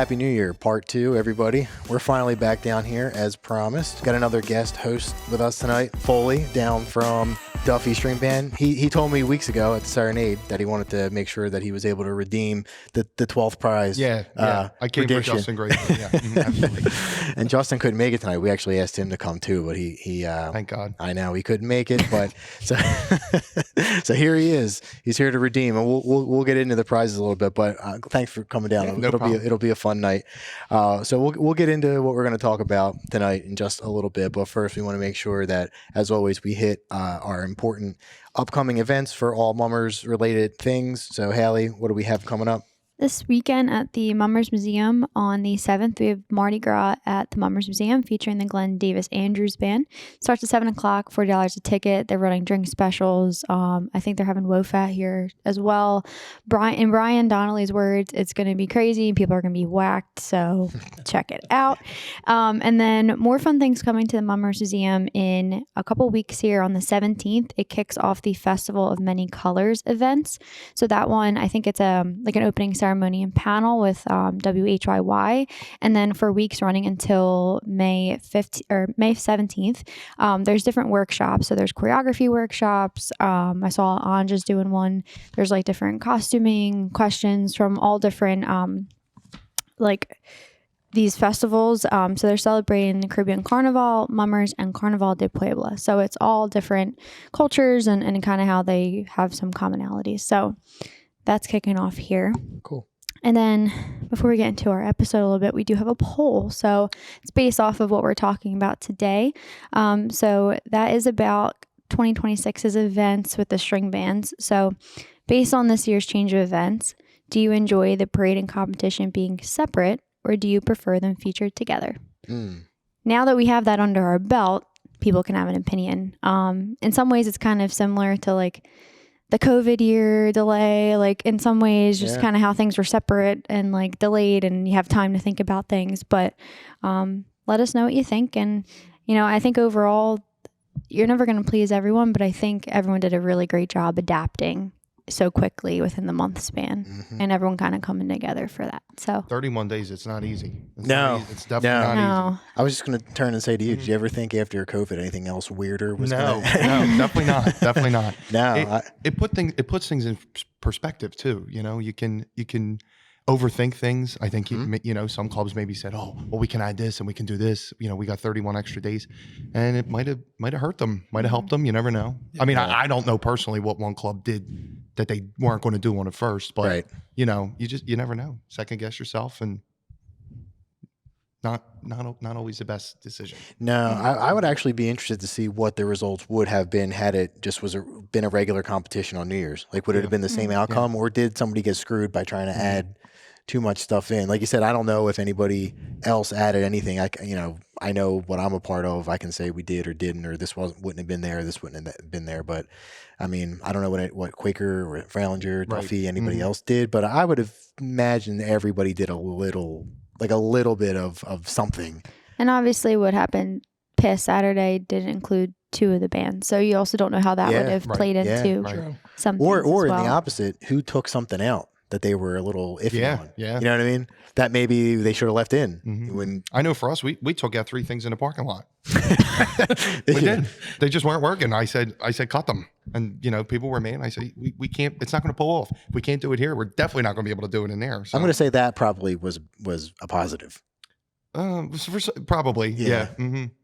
Happy New Year, part 2, everybody. We're finally back down here as promised. Got another guest host with us tonight, Foley, down from Duffy String Band. He told me weeks ago at the Serenade that he wanted to make sure that he was able to redeem the 12th prize. Yeah. I came prediction. for Justin Grayson. Yeah, absolutely. And Justin couldn't make it tonight. We actually asked him to come too, but he Thank God. I know he couldn't make it, but so so here he is. He's here to redeem, and we'll get into the prizes a little bit. But thanks for coming down. Yeah, It'll be a fun night. So we'll get into what we're going to talk about tonight in just a little bit. But first, we want to make sure that, as always, we hit our important upcoming events for all Mummers related things. So Haley, what do we have coming up? This weekend at the Mummers Museum on the 7th, we have Mardi Gras at the Mummers Museum featuring the Glenn Davis Andrews Band. Starts at 7 o'clock, $40 a ticket. They're running drink specials. I think they're having WOFAT here as well. In Brian Donnelly's words, it's going to be crazy. People are going to be whacked, so check it out. And then more fun things coming to the Mummers Museum in a couple weeks here on the 17th. It kicks off the Festival of Many Colors events. So that one, I think it's like an opening ceremony and panel with WHYY, and then for weeks running until May 15th or May 17th, there's different workshops. So there's choreography workshops. I saw Anja's doing one. There's like different costuming questions from all different like these festivals. So they're celebrating the Caribbean Carnival, Mummers, and Carnaval de Puebla. So it's all different cultures and kind of how they have some commonalities. So that's kicking off here. Cool. And then before we get into our episode a little bit, we do have a poll. So it's based off of what we're talking about today. So that is about 2026's events with the string bands. So based on this year's change of events, do you enjoy the parade and competition being separate, or do you prefer them featured together? Now that we have that under our belt, people can have an opinion. In some ways, it's kind of similar to like the COVID year delay, like in some ways, just kind of how things were separate and like delayed and you have time to think about things. But let us know what you think. And, you know, I think overall, you're never going to please everyone, but I think everyone did a really great job adapting so quickly within the month span and everyone kind of coming together for that. So 31 days, it's not easy. It's definitely not easy. I was just going to turn and say to you, did you ever think after COVID anything else weirder was No, definitely not. Definitely not. No. It puts things in perspective too. You know, you can overthink things. I think you know, some clubs maybe said, "Oh, well, we can add this and we can do this." You know, we got 31 extra days, and it might have hurt them, might have helped them. You never know. I mean, I don't know personally what one club did that they weren't going to do on it first, but you know, you never know. Second guess yourself, and not always the best decision. No, I would actually be interested to see what the results would have been had it just been a regular competition on New Year's. Like, would it have been the same outcome, or did somebody get screwed by trying to add too much stuff in? Like you said, I don't know if anybody else added anything. I know what I'm a part of. I can say we did or didn't, or this wouldn't have been there, this wouldn't have been there. But I mean, I don't know what Quaker or Fralinger, Duffy, anybody else did, but I would have imagined everybody did a little bit of something. And obviously what happened past Saturday didn't include two of the bands. So you also don't know how that would have played into something. Or in the opposite, who took something out that they were a little iffy on. Yeah. You know what I mean? That maybe they should have left in. When I know for us, we took out 3 things in the parking lot. We did. They just weren't working. I said, cut them. And, you know, people were mad. I said, we can't, it's not going to pull off. If we can't do it here, we're definitely not going to be able to do it in there. So. I'm going to say that probably was a positive. Probably. Yeah.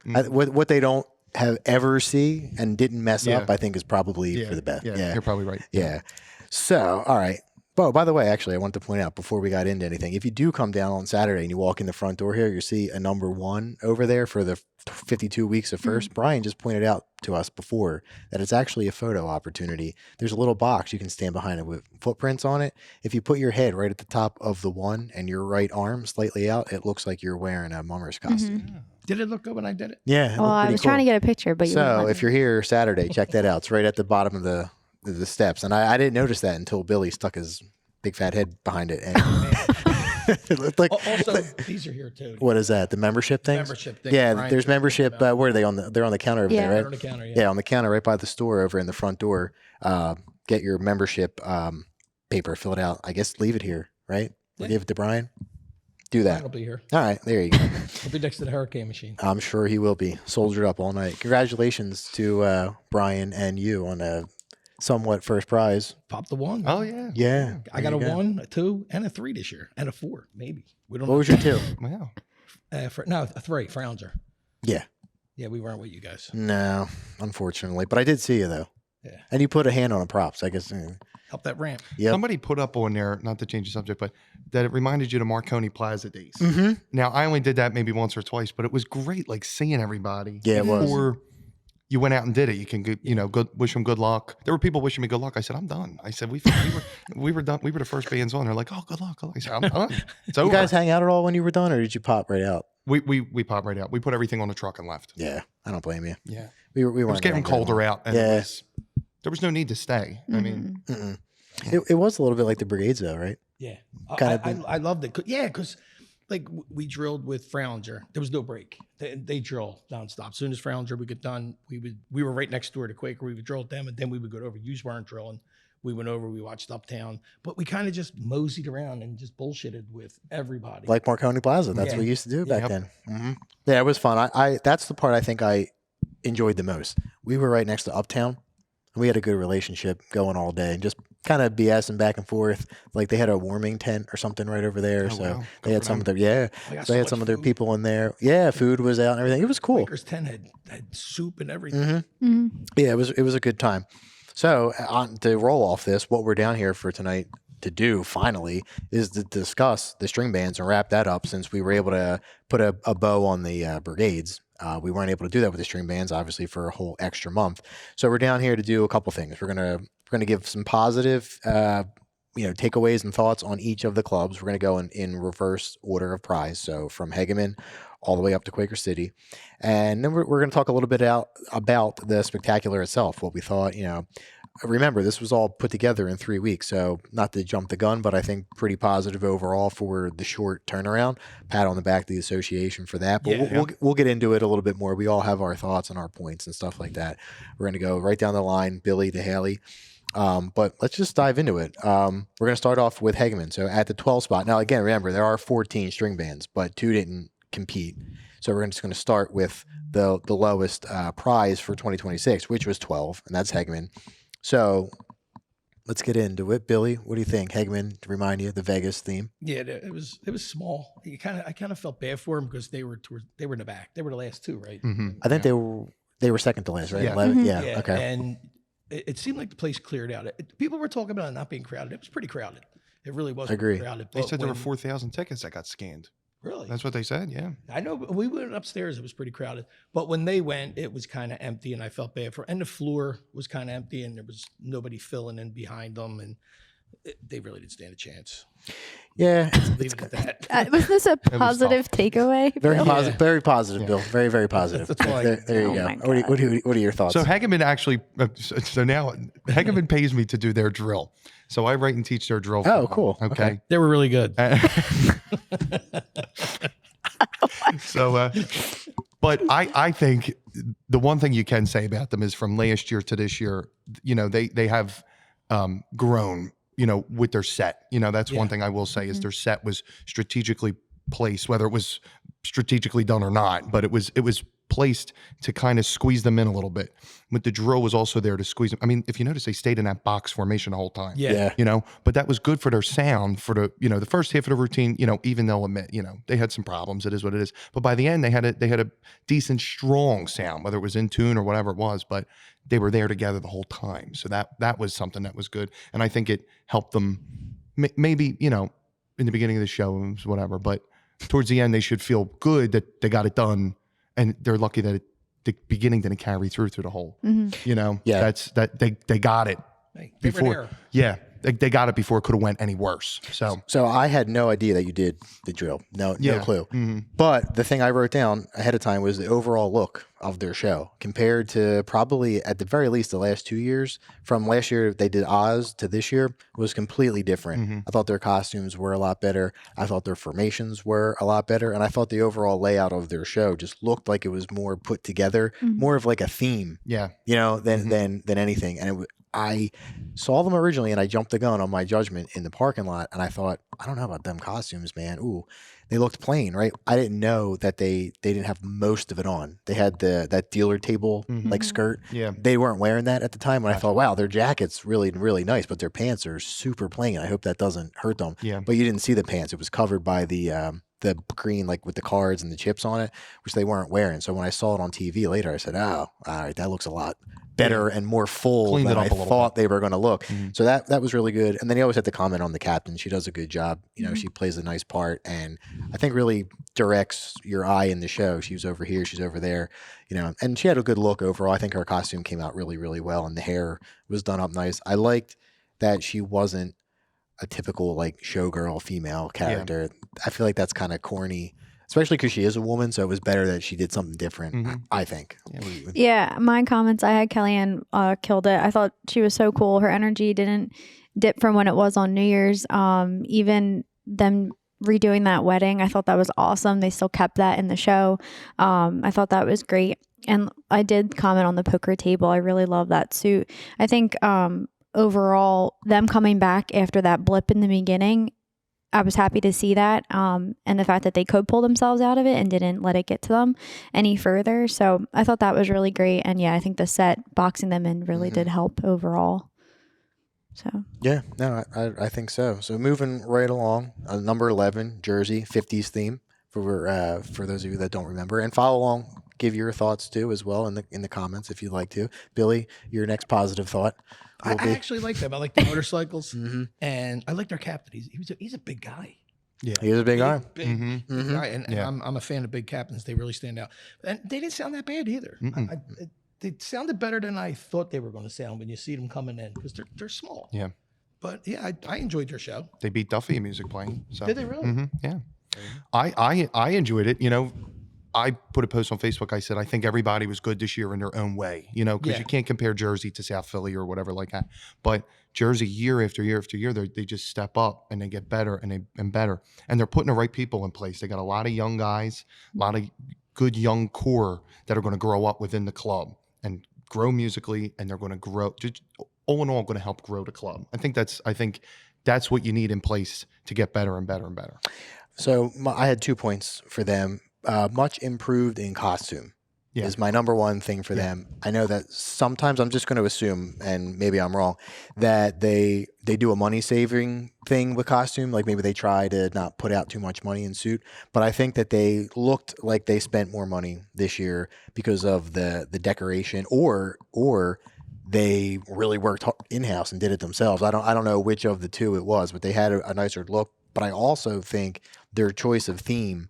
What they don't have ever see and didn't mess up, I think is probably for the best. Yeah. You're probably right. Yeah. So, all right. Oh, by the way, actually, I wanted to point out before we got into anything, if you do come down on Saturday and you walk in the front door here, you see a number 1 over there for the 52 weeks of first. Brian just pointed out to us before that it's actually a photo opportunity. There's a little box you can stand behind it with footprints on it. If you put your head right at the top of the 1 and your right arm slightly out, it looks like you're wearing a Mummer's costume. Did it look good when I did it? Yeah. Well, I was trying to get a picture, but so if you're here Saturday, check that out. It's right at the bottom of the steps, and I didn't notice that until Billy stuck his big fat head behind it. And it looked like, also, these are here too. What is that? The membership things? Membership things. Yeah, there's membership. Where are they they're on the counter over there, right? On the counter, yeah, on the counter right by the store over in the front door. Get your membership paper, fill it out. I guess leave it here, right? Or give it to Brian. Do Brian that. will be here. All right, there you go. He'll be next to the hurricane machine. I'm sure he will be soldiered up all night. Congratulations to Brian and you on a somewhat first prize. Pop the one. Oh yeah. Yeah, I got there a you go. 1, a 2, and a 3 this year, and a 4 maybe. We don't What know. was your 2? Wow. A 3 for Frounger. Yeah. Yeah, we weren't with you guys. No, unfortunately, but I did see you though. Yeah. And you put a hand on a prop, so I guess. Help that ramp. Yep. Somebody put up on there, not to change the subject, but that it reminded you of Marconi Plaza days. Mm-hmm. Now, I only did that maybe once or twice, but it was great, like seeing everybody. Yeah, it was. Before you went out and did it, you can, wish them good luck. There were people wishing me good luck. I said, I'm done. I said, we were done. We were the first bands on. They're like, oh, good luck. Good luck. I said, I'm done. It's over. You guys hang out at all when you were done, or did you pop right out? We popped right out. We put everything on the truck and left. Yeah, I don't blame you. Yeah. We It was weren't getting gonna hang very colder long. out. And Yeah. there was no need to stay. I mean, Mm-mm. It was a little bit like the Brigades, though, right? Yeah. Kinda I loved it. Yeah, because like we drilled with Frowninger. There was no break. They drill nonstop. As soon as Frowninger would get done, we were right next door to Quaker. We would drill with them, and then we would go over. You weren't drilling. We went over. We watched Uptown, but we kind of just moseyed around and just bullshitted with everybody. Like Marconi Plaza. That's Yeah. what we used to do back Yep. then. Mm-hmm. Yeah, it was fun. I that's the part I think I enjoyed the most. We were right next to Uptown. We had a good relationship going all day and just kind of BSing back and forth. Like they had a warming tent or something right over there. Oh, So wow. they Good had for some of them. their, They got so they so had much some of their food. people in there. Yeah, food was out and everything. It was cool. Quaker's 10 had soup and everything. Mm-hmm. Mm-hmm. Yeah, it was a good time. So on to roll off this, what we're down here for tonight to do finally is to discuss the string bands and wrap that up, since we were able to put a bow on the brigades. We weren't able to do that with the string bands, obviously, for a whole extra month. So we're down here to do a couple things. We're gonna give some positive takeaways and thoughts on each of the clubs. We're gonna go in reverse order of prize, so from Hegeman all the way up to Quaker City, and then we're going to talk a little bit about the spectacular itself, what we thought. Remember, this was all put together in 3 weeks, so not to jump the gun, but I think pretty positive overall for the short turnaround. Pat on the back to the association for that, but Yeah. we'll get into it a little bit more. We all have our thoughts and our points and stuff like that. We're going to go right down the line, Billy to Haley. But let's just dive into it. We're going to start off with Hegeman. So at the 12 spot. Now, again, remember, there are 14 string bands, but 2 didn't compete. So we're just going to start with the lowest prize for 2026, which was 12, and that's Hegeman. So let's get into it. Billy, what do you think? Hegeman, to remind you, the Vegas theme. Yeah, it was small. I kind of felt bad for them because they were in the back. They were the last 2, right? Mhm. I think they were second to last, right? Yeah. 11? Mhm. Yeah. Okay. And it seemed like the place cleared out. People were talking about it not being crowded. It was pretty crowded. It really was Agree. crowded. They but said there were when- 4,000 tickets that got scanned. Really? That's what they said. Yeah. I know, but we went upstairs. It was pretty crowded. But when they went, it was kind of empty, and I felt bad for. And the floor was kind of empty, and there was nobody filling in behind them, and they really didn't stand a chance. Yeah. Leave it at that. Was this a tough. positive takeaway? Very Bill? positive. Very positive, Yeah. Bill. Very, very positive. That's all I there can you Oh go. my What are your thoughts? So Hegeman actually, so now Hegeman pays me to do their drill. So I write and teach their drill. for Oh, them, cool. Okay. They were really good. So, but I think the one thing you can say about them is from last year to this year, they have grown, with their set. That's one Yeah. thing I will say is their set was strategically placed, whether it was strategically done or not, but it was placed to kind of squeeze them in a little bit. But the drill was also there to squeeze them. I mean, if you notice, they stayed in that box formation the whole time. Yeah. Yeah. But that was good for their sound for the first half of the routine, even they'll admit, they had some problems. It is what it is. But by the end, they had a decent, strong sound, whether it was in tune or whatever it was, but they were there together the whole time. So that was something that was good. And I think it helped them maybe, in the beginning of the show, it was whatever, but towards the end, they should feel good that they got it done. And they're lucky that the beginning didn't carry through the whole, Yeah. that's that they got it They were before. there. Yeah. They got it before it could have went any worse. So I had no idea that you did the drill. No yeah. clue. Mhm. But the thing I wrote down ahead of time was the overall look of their show compared to probably at the very least the last 2 years. From last year they did Oz to this year was completely different. Mhm. I thought their costumes were a lot better. I thought their formations were a lot better, and I thought the overall layout of their show just looked like it was more put together, Mhm. more of like a theme, Yeah. than anything. And I saw them originally and I jumped the gun on my judgment in the parking lot, and I thought, I don't know about them costumes, man. Ooh, they looked plain, right? I didn't know that they didn't have most of it on. They had that dealer table like skirt. Yeah. They weren't wearing that at the time, and I thought, wow, their jacket's really, really nice, but their pants are super plain. I hope that doesn't hurt them. Yeah. But you didn't see the pants. It was covered by the green, like with the cards and the chips on it, which they weren't wearing. So when I saw it on TV later, I said, oh, all right, that looks a lot better and more full Cleaned than it I up a little thought they were going to look. Mhm. So that was really good. And then he always had to comment on the captain. She does a good job. You know, she plays a nice part, and I think really directs your eye in the show. She was over here, she's over there, you know, and she had a good look overall. I think her costume came out really, really well, and the hair was done up nice. I liked that she wasn't a typical like showgirl female character. I feel like that's kind of corny, especially because she is a woman. So it was better that she did something different. I think. Yeah, my comments. I had Kellyanne killed it. I thought she was so cool. Her energy didn't dip from when it was on New Year's. Even them redoing that wedding, I thought that was awesome. They still kept that in the show. I thought that was great. And I did comment on the poker table. I really love that suit. I think overall, them coming back after that blip in the beginning, I was happy to see that, and the fact that they could pull themselves out of it and didn't let it get to them any further. So I thought that was really great. And yeah, I think the set boxing them in really did help overall. So Yeah, no, I think so. So moving right along, number 11, Jersey, 50s theme for those of you that don't remember, and follow along. Give your thoughts too as well in the comments if you'd like to. Billy, your next positive thought. I actually like them. I like the motorcycles, and I like their captain. He's a big guy. Yeah. He is a big guy. Big guy, and I'm a fan of big captains. They really stand out, and they didn't sound that bad either. They sounded better than I thought they were going to sound when you see them coming in, because they're small. Yeah. But yeah, I enjoyed your show. They beat Duffy in music playing. So. Did they really? Yeah. I enjoyed it. You know, I put a post on Facebook. I said, I think everybody was good this year in their own way, you know, because you can't compare Jersey to South Philly or whatever like that. But Jersey, year after year after year, they just step up and they get better and better. And they're putting the right people in place. They got a lot of young guys, a lot of good young core that are going to grow up within the club and grow musically, and they're going to grow. Just all in all, going to help grow the club. I think that's what you need in place to get better and better and better. So I had 2 points for them. Much improved in costume is my number one thing for them. I know that sometimes, I'm just going to assume, and maybe I'm wrong, that they do a money saving thing with costume. Like maybe they try to not put out too much money in suit, but I think that they looked like they spent more money this year because of the decoration, or they really worked in-house and did it themselves. I don't know which of the two it was, but they had a nicer look. But I also think their choice of theme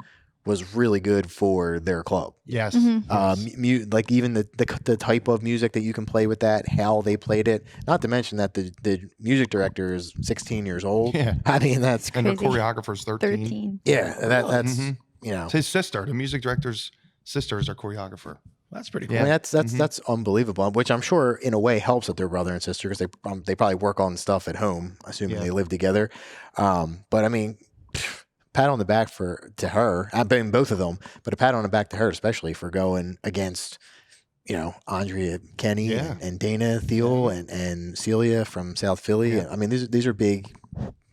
was really good for their club. Yes. Like even the type of music that you can play with that, how they played it. Not to mention that the music director is 16 years old. Yeah. I mean, that's And crazy. the choreographer's 13. Yeah, that's you know, It's his sister. The music director's sister is our choreographer. That's pretty cool. I mean, that's unbelievable. Which I'm sure in a way helps that they're brother and sister, because they probably work on stuff at home, assuming they live together. But I mean, pat on the back to her. I mean, both of them, but a pat on the back to her, especially for going against, you know, Andrea Kenny and Dana Thiel and Celia from South Philly. Yeah. I mean, these are big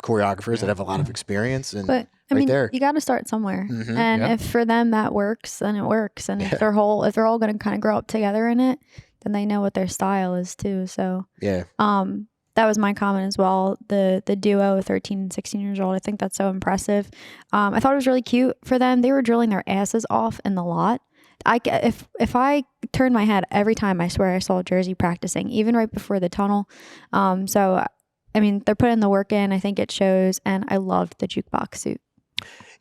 choreographers that have a lot of experience. And but I mean, you got to start somewhere, and if for them that works, then it works. And if they're all going to kind of grow up together in it, then they know what their style is too. So that was my comment as well. The duo of 13 and 16 years old, I think that's so impressive. I thought it was really cute for them. They were drilling their asses off in the lot. If I turned my head every time, I swear I saw Jersey practicing, even right before the tunnel. So I mean, they're putting the work in. I think it shows, and I loved the jukebox suit.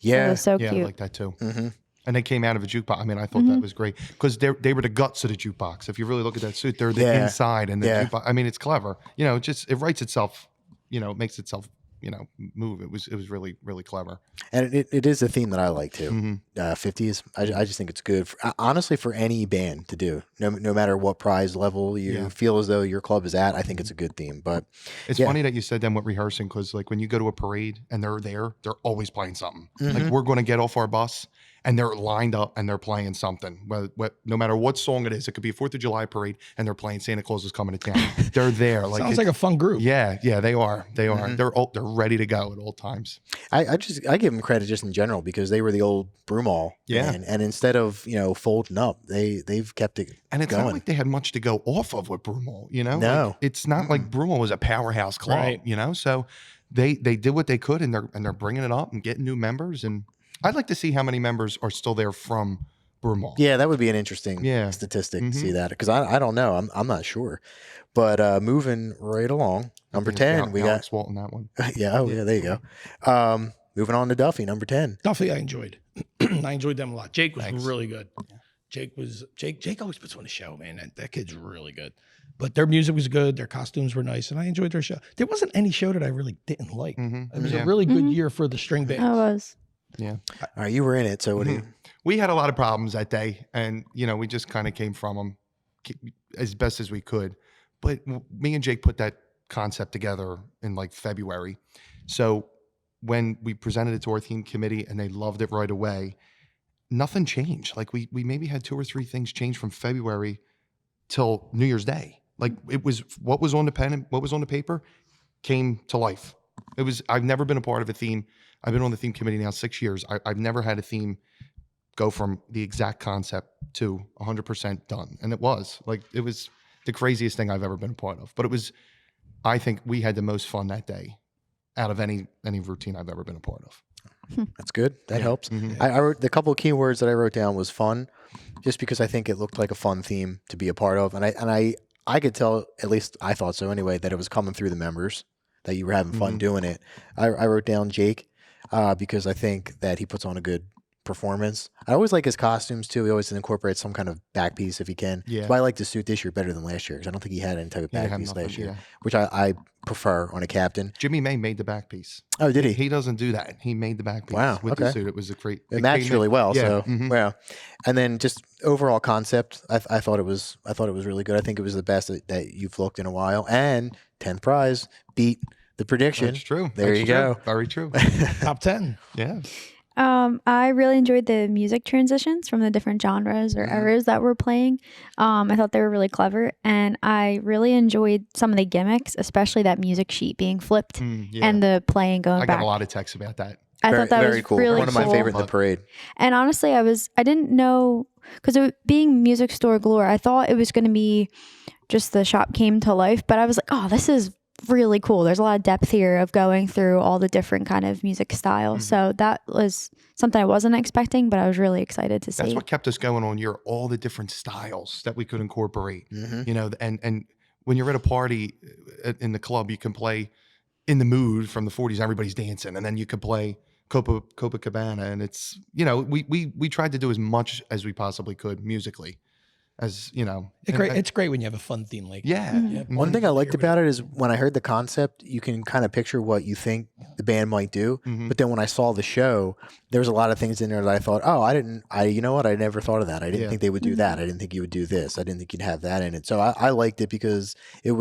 Yeah, it was so cute. I like that too. And they came out of a jukebox. I mean, I thought that was great, because they were the guts of the jukebox. If you really look at that suit, they're the inside and the jukebox. I mean, it's clever. You know, it writes itself. You know, it makes itself. You know, move. It was really, really clever. And it is a theme that I like too. 50s. I just think it's good, honestly, for any band to do. No matter what prize level you feel as though your club is at, I think it's a good theme. But it's funny that you said them with rehearsing, because like when you go to a parade and they're there, they're always playing something. Like we're going to get off our bus and they're lined up and they're playing something. No matter what song it is, it could be a 4th of July parade and they're playing Santa Claus is Coming to Town. They're there. Sounds like a fun group. Yeah, they are. They are. They're ready to go at all times. I give them credit just in general because they were the old Broomall. Yeah. And instead of, folding up, they've kept it And it's going. not like they had much to go off of with Broomall, No. Like, it's not like Broomall was a powerhouse club, Right. So they did what they could, and they're bringing it up and getting new members. And I'd like to see how many members are still there from Broomall. Yeah, that would be an interesting statistic to see that because I don't know. I'm not sure. But moving right along, number 10, we Alex Walton, that one. yeah, there you go. Moving on to Duffy, number 10. Duffy, I enjoyed. I enjoyed them a lot. Jake was really good. Jake always puts on a show, man. That kid's really good. But their music was good. Their costumes were nice, and I enjoyed their show. There wasn't any show that I really didn't like. It was a really good year for the string band. I was. Yeah. All right, you were in it, so what do you? We had a lot of problems that day, and we just kind of came from them as best as we could. But me and Jake put that concept together in like February. So when we presented it to our theme committee and they loved it right away, nothing changed. Like we maybe had 2 or 3 things change from February till New Year's Day. Like it was what was on the pen and what was on the paper came to life. I've never been a part of a theme. I've been on the theme committee now 6 years. I've never had a theme go from the exact concept to 100% done. And it was the craziest thing I've ever been a part of. But I think we had the most fun that day out of any routine I've ever been a part of. That's good. That helps. I wrote the couple of keywords that I wrote down was fun, just because I think it looked like a fun theme to be a part of, and I could tell, at least I thought so anyway, that it was coming through the members, that you were having fun doing it. I wrote down Jake because I think that he puts on a good performance. I always like his costumes too. He always incorporates some kind of back piece if he can. Yeah. That's why I like the suit this year better than last year because I don't think he had any type of He back had piece nothing, last year, yeah. which I prefer on a captain. Jimmy May made the back piece. Oh, did he? He doesn't do that. He made the back piece Wow, with the okay. suit. It was a great. It matched really well. Yeah. So yeah, and then just overall concept, I thought it was really good. I think it was the best that you've looked in a while. And 10th prize beat the prediction. That's true. There That's you true. go. Very true. Top 10. Yeah. I really enjoyed the music transitions from the different genres or eras that we're playing. I thought they were really clever, and I really enjoyed some of the gimmicks, especially that music sheet being flipped Yeah. and the playing going I back. got a lot of texts about that. I thought that very was cool. really One of my cool. favorite in the parade. And honestly, I didn't know, because being music store galore, I thought it was going to be just the shop came to life, but I was like, oh, this is really cool. There's a lot of depth here of going through all the different kind of music styles. So that was something I wasn't expecting, but I was really excited to see. That's what kept us going on year, all the different styles that we could incorporate. And when you're at a party in the club, you can play In the Mood from the 40s, everybody's dancing, and then you could play Copacabana, and it's, we tried to do as much as we possibly could musically, as It's great when you have a fun theme like yeah. One thing I liked about it is when I heard the concept, you can kind of picture what you think the band might do. But then when I saw the show, there was a lot of things in there that I thought, oh, you know what? I never thought of that. I didn't think they would do that. I didn't think you would do this. I didn't think you'd have that in it. So I liked it because it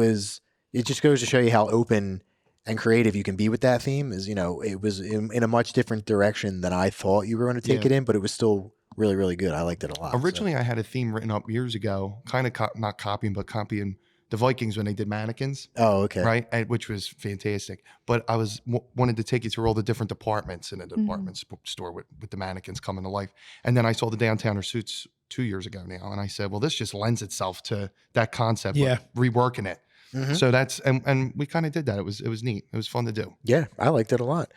just goes to show you how open and creative you can be with that theme. It was in a much different direction than I thought you were going to take it in, but it was still really, really good. I liked it a lot. Originally, I had a theme written up years ago, kind of not copying, but copying the Vikings when they did mannequins. Oh, okay. Right, which was fantastic. But I wanted to take you through all the different departments in a department store with the mannequins coming to life. And then I saw the Downtowner suits 2 years ago now, and I said, well, this just lends itself to that concept. Yeah. But reworking it. So that's and we kind of did that. It was neat. It was fun to do. Yeah, I liked it a lot.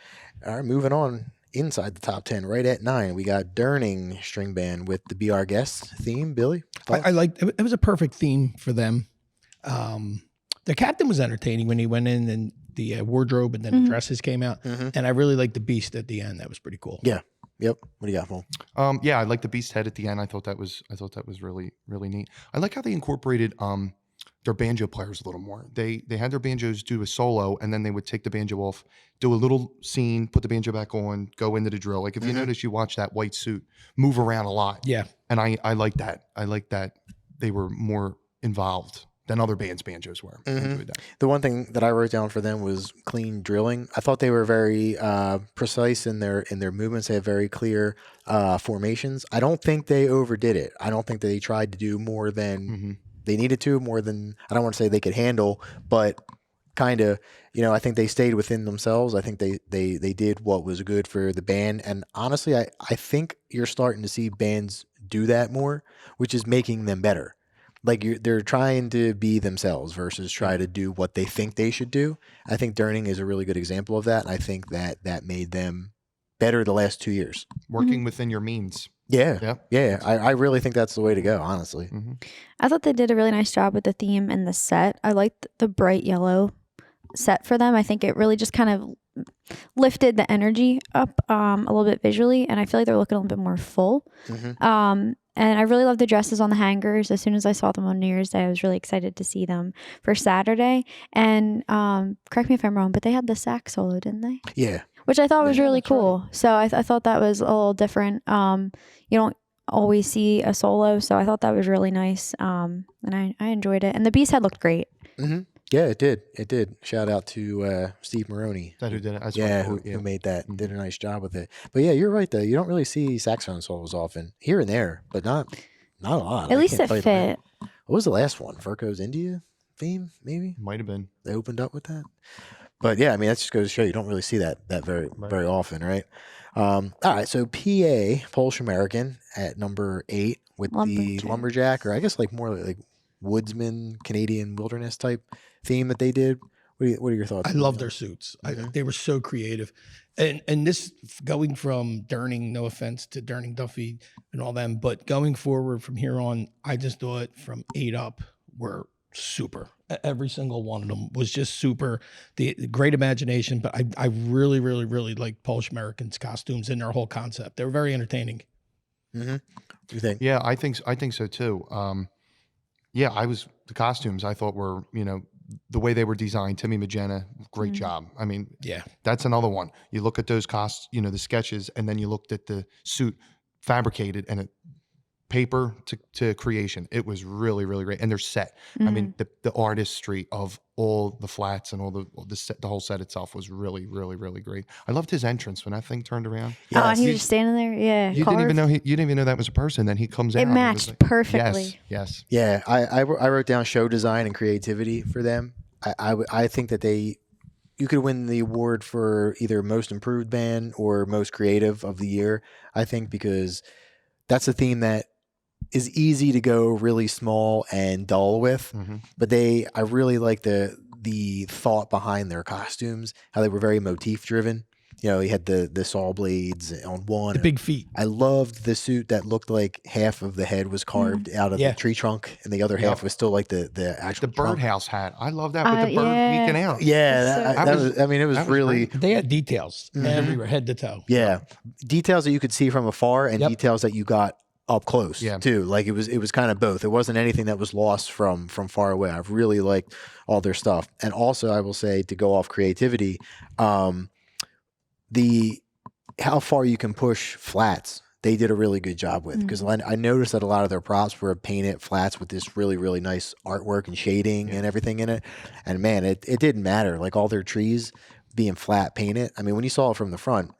All right, moving on. Inside the top 10, right at 9, we got Durning String Band with the Be Our Guest theme. Billy? I liked it. It was a perfect theme for them. The captain was entertaining when he went in and the wardrobe and then the dresses came out. And I really liked the beast at the end. That was pretty cool. Yeah. Yep. What do you got, Paul? I like the beast head at the end. I thought that was really, really neat. I like how they incorporated their banjo players a little more. They had their banjos do a solo, and then they would take the banjo off, do a little scene, put the banjo back on, go into the drill. Like if you notice, you watch that white suit move around a lot. Yeah. And I like that. I like that they were more involved than other bands' banjos were. I enjoyed that. The one thing that I wrote down for them was clean drilling. I thought they were very precise in their movements. They had very clear formations. I don't think they overdid it. I don't think they tried to do more than they needed to, more than, I don't want to say they could handle, but kind of, I think they stayed within themselves. I think they did what was good for the band. And honestly, I think you're starting to see bands do that more, which is making them better. Like they're trying to be themselves versus try to do what they think they should do. I think Durning is a really good example of that. And I think that made them better the last 2 years. Working within your means. Yeah. I really think that's the way to go, honestly. I thought they did a really nice job with the theme and the set. I liked the bright yellow set for them. I think it really just kind of lifted the energy up a little bit visually, and I feel like they're looking a little bit more full. And I really love the dresses on the hangers. As soon as I saw them on New Year's Day, I was really excited to see them for Saturday. And correct me if I'm wrong, but they had the sax solo, didn't they? Yeah. Which I thought was really that's cool. So I thought that was a little different. You don't always see a solo, so I thought that was really nice. And I enjoyed it. And the Beast Head looked great. Yeah, it did. It did. Shout out to Steve Maroney. Is that who did it? Who made that, did a nice job with it. But yeah, you're right though. You don't really see saxophone solos often. Here and there, but not a lot. At I least can't it tell you fit. what was the last one? Furco's India theme, maybe? Might have been. They opened up with that. But yeah, I mean, that just goes to show you don't really see that very often, right? All right, so PA, Polish American at number 8 with the lumberjack, or I guess like more like woodsman, Canadian wilderness type theme that they did. What are your thoughts? I love their suits. They were so creative. And this, going from Durning, no offense to Durning, Duffy and all them, but going forward from here on, I just thought from 8 up were super. Every single one of them was just super. The great imagination, but I really, really, really like Polish Americans' costumes and their whole concept. They were very entertaining. What do you think? Yeah, I think so too. The costumes I thought were, the way they were designed. Timmy Magena, great job. I mean, Yeah. that's another one. You look at those the sketches, and then you looked at the suit fabricated and paper to creation. It was really, really great. And they're set. I mean, the artistry of all the flats and all the whole set itself was really, really, really great. I loved his entrance when that thing turned around. Oh, and he was just standing there. Yeah. You didn't even know that was a person. Then he comes out. It matched perfectly. Yes. Yeah, I wrote down show design and creativity for them. I think that you could win the award for either most improved band or most creative of the year. I think because that's a theme that is easy to go really small and dull with, but I really like the thought behind their costumes, how they were very motif driven. You had the saw blades on one. The big feet. I loved the suit that looked like half of the head was carved out of the tree trunk, and the other half was still like the actual the birdhouse hat. I love that with the bird peeking out. Yeah, it was really. They had details everywhere, head to toe. Yeah, details that you could see from afar, and details that you got up close too. Like it was kind of both. It wasn't anything that was lost from far away. I've really liked all their stuff, and also I will say, to go off creativity, how far you can push flats, they did a really good job with, because I noticed that a lot of their props were painted flats with this really, really nice artwork and shading and everything in it. And man, it didn't matter. Like all their trees being flat painted. I mean, when you saw it from the front,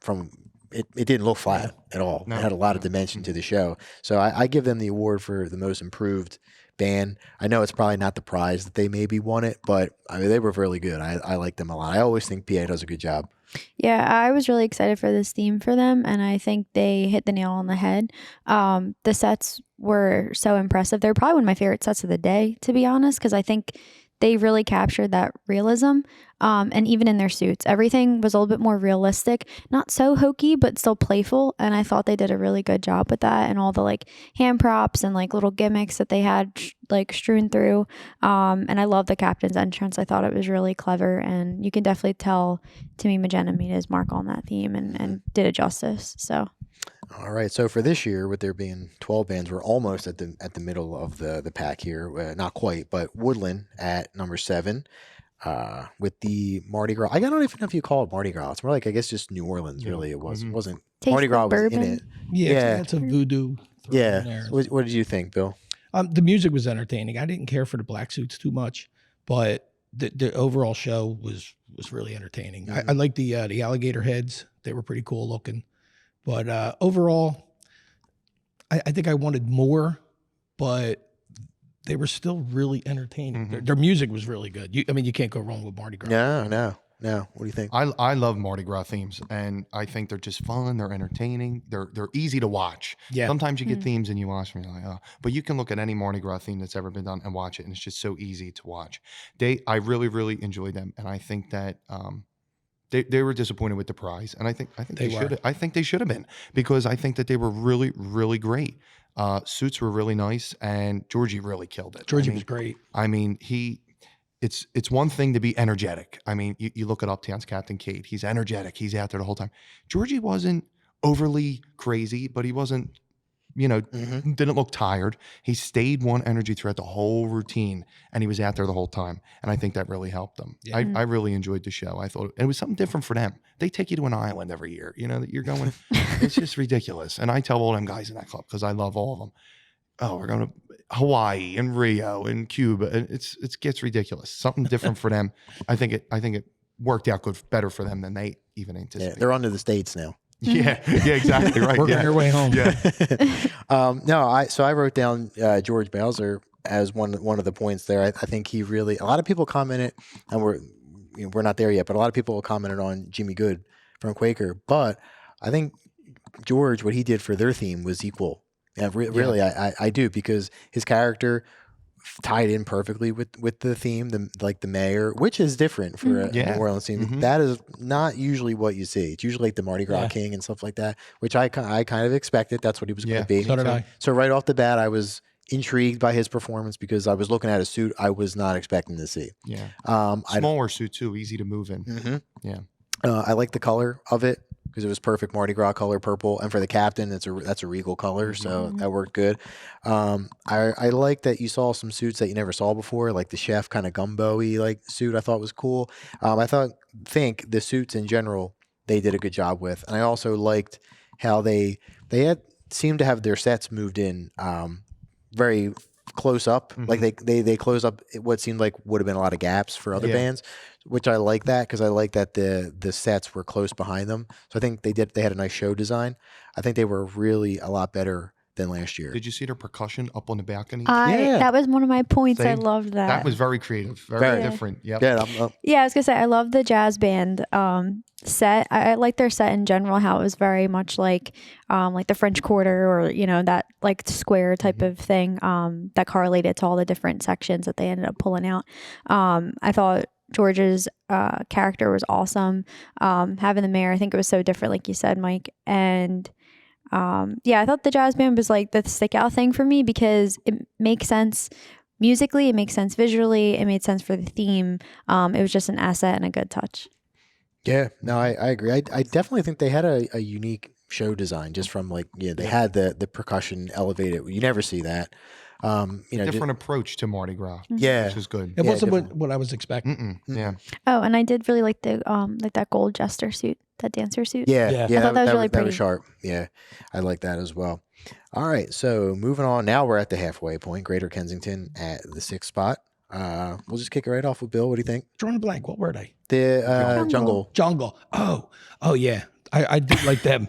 it didn't look flat at all. It had a lot of dimension to the show. So I give them the award for the most improved band. I know it's probably not the prize that they maybe won it, but I mean, they were really good. I like them a lot. I always think PA does a good job. Yeah, I was really excited for this theme for them, and I think they hit the nail on the head. The sets were so impressive. They're probably one of my favorite sets of the day, to be honest, because I think they really captured that realism. And even in their suits, everything was a little bit more realistic, not so hokey, but still playful. And I thought they did a really good job with that, and all the like hand props and like little gimmicks that they had like strewn through. And I love the captain's entrance. I thought it was really clever, and you can definitely tell Timmy Magena made his mark on that theme and did it justice. So. All right. So for this year, with there being 12 bands, we're almost at the middle of the pack here. Not quite, but Woodland at number 7. With the Mardi Gras. I don't even know if you call it Mardi Gras. It's more like, I guess, just New Orleans, really. It wasn't Taste Mardi Gras the was in bourbon. it. Yeah, it's a voodoo. Yeah. What did you think, Bill? The music was entertaining. I didn't care for the black suits too much, but the overall show was really entertaining. I liked the alligator heads. They were pretty cool looking. But overall, I think I wanted more, but they were still really entertaining. Their music was really good. You can't go wrong with Mardi Gras. No. What do you think? I love Mardi Gras themes, and I think they're just fun. They're entertaining. They're easy to watch. Yeah. Sometimes you get themes and you watch them, and you're like, oh. But you can look at any Mardi Gras theme that's ever been done and watch it, and it's just so easy to watch. I really, really enjoyed them, and I think that they were disappointed with the prize, and I think they should. I think they should have been, because I think that they were really, really great. Suits were really nice, and Georgie really killed it. Georgie was great. I mean, it's one thing to be energetic. I mean, you look at Uptown's Captain Cade. He's energetic. He's out there the whole time. Georgie wasn't overly crazy, but he wasn't, didn't look tired. He stayed one energy throughout the whole routine, and he was out there the whole time. And I think that really helped them. Yeah. I really enjoyed the show. I thought it was something different for them. They take you to an island every year. That you're going. It's just ridiculous. And I tell all them guys in that club, because I love all of them. Oh, we're going to Hawaii and Rio and Cuba, and it gets ridiculous. Something different for them. I think it worked out better for them than they even anticipated. Yeah, they're on to the States now. Yeah, exactly right. Working their way home. Yeah. I wrote down George Bowser as one of the points there. I think he really. A lot of people commented, and we're not there yet, but a lot of people commented on Jimmy Good from Quaker. But I think George, what he did for their theme was equal. Yeah, really, I do, because his character tied in perfectly with the theme, the mayor, which is different for a New Orleans theme. Mm-hmm. That is not usually what you see. It's usually like the Mardi Gras King and stuff like that, which I kind of expected. That's what he was going to be. So did I. So right off the bat, I was intrigued by his performance, because I was looking at a suit I was not expecting to see. Yeah. Smaller suit too, easy to move in. Mm-hmm. Yeah. I like the color of it, because it was perfect Mardi Gras color, purple, and for the captain, that's a regal color, so that worked good. I like that you saw some suits that you never saw before, like the chef kind of gumbo-y suit. I thought was cool. I think the suits in general they did a good job with, and I also liked how they seemed to have their sets moved in very close up, like they close up what seemed like would have been a lot of gaps for other bands, which I like that, because I like that the sets were close behind them. So I think they had a nice show design. I think they were really a lot better than last year. Did you see their percussion up on the balcony? That was one of my points. I loved that. That was very creative, very different. Yep. Yeah, I was gonna say I love the jazz band set. I like their set in general, how it was very much like the French Quarter, or that square type of thing that correlated to all the different sections that they ended up pulling out. I thought George's character was awesome. Having the mayor, I think it was so different, like you said, Mike. And I thought the jazz band was the stick out thing for me, because it makes sense musically, it makes sense visually, it made sense for the theme. It was just an asset and a good touch. Yeah, no, I agree. I definitely think they had a unique show design, just from they had the percussion elevated. You never see that. Different approach to Mardi Gras. Yeah, which is good. It wasn't what I was expecting. Yeah. Oh, and I did really like the that gold jester suit, that dancer suit. Yeah. I thought that was really pretty. That was sharp. Yeah, I like that as well. All right, so moving on. Now we're at the halfway point. Greater Kensington at the 6th spot. We'll just kick it right off with Bill. What do you think? Drawing a blank. What were they? The Jungle. Oh yeah. I do like them.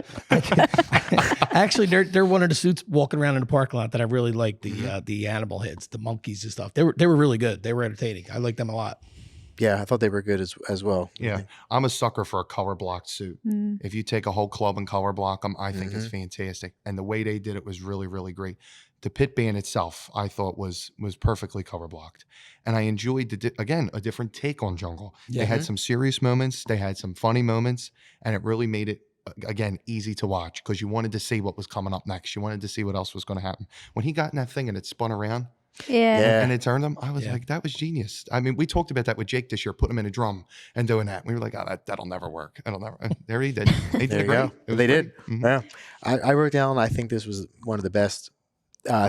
Actually, they're one of the suits walking around in the parking lot that I really like. The animal heads, the monkeys and stuff. They were really good. They were entertaining. I like them a lot. Yeah, I thought they were good as well. Yeah, I'm a sucker for a color blocked suit. If you take a whole club and color block them, I think it's fantastic. And the way they did it was really, really great. The pit band itself, I thought was perfectly color blocked, and I enjoyed a different take on Jungle. They had some serious moments, they had some funny moments, and it really made it again easy to watch, because you wanted to see what was coming up next. You wanted to see what else was going to happen. When he got in that thing and it spun around, and it turned him, I was like, that was genius. I mean, we talked about that with Jake this year, putting him in a drum and doing that. We were like, oh, that'll never work. That'll never. There he did. They did great. They did. Yeah, I wrote down. I think this was one of the best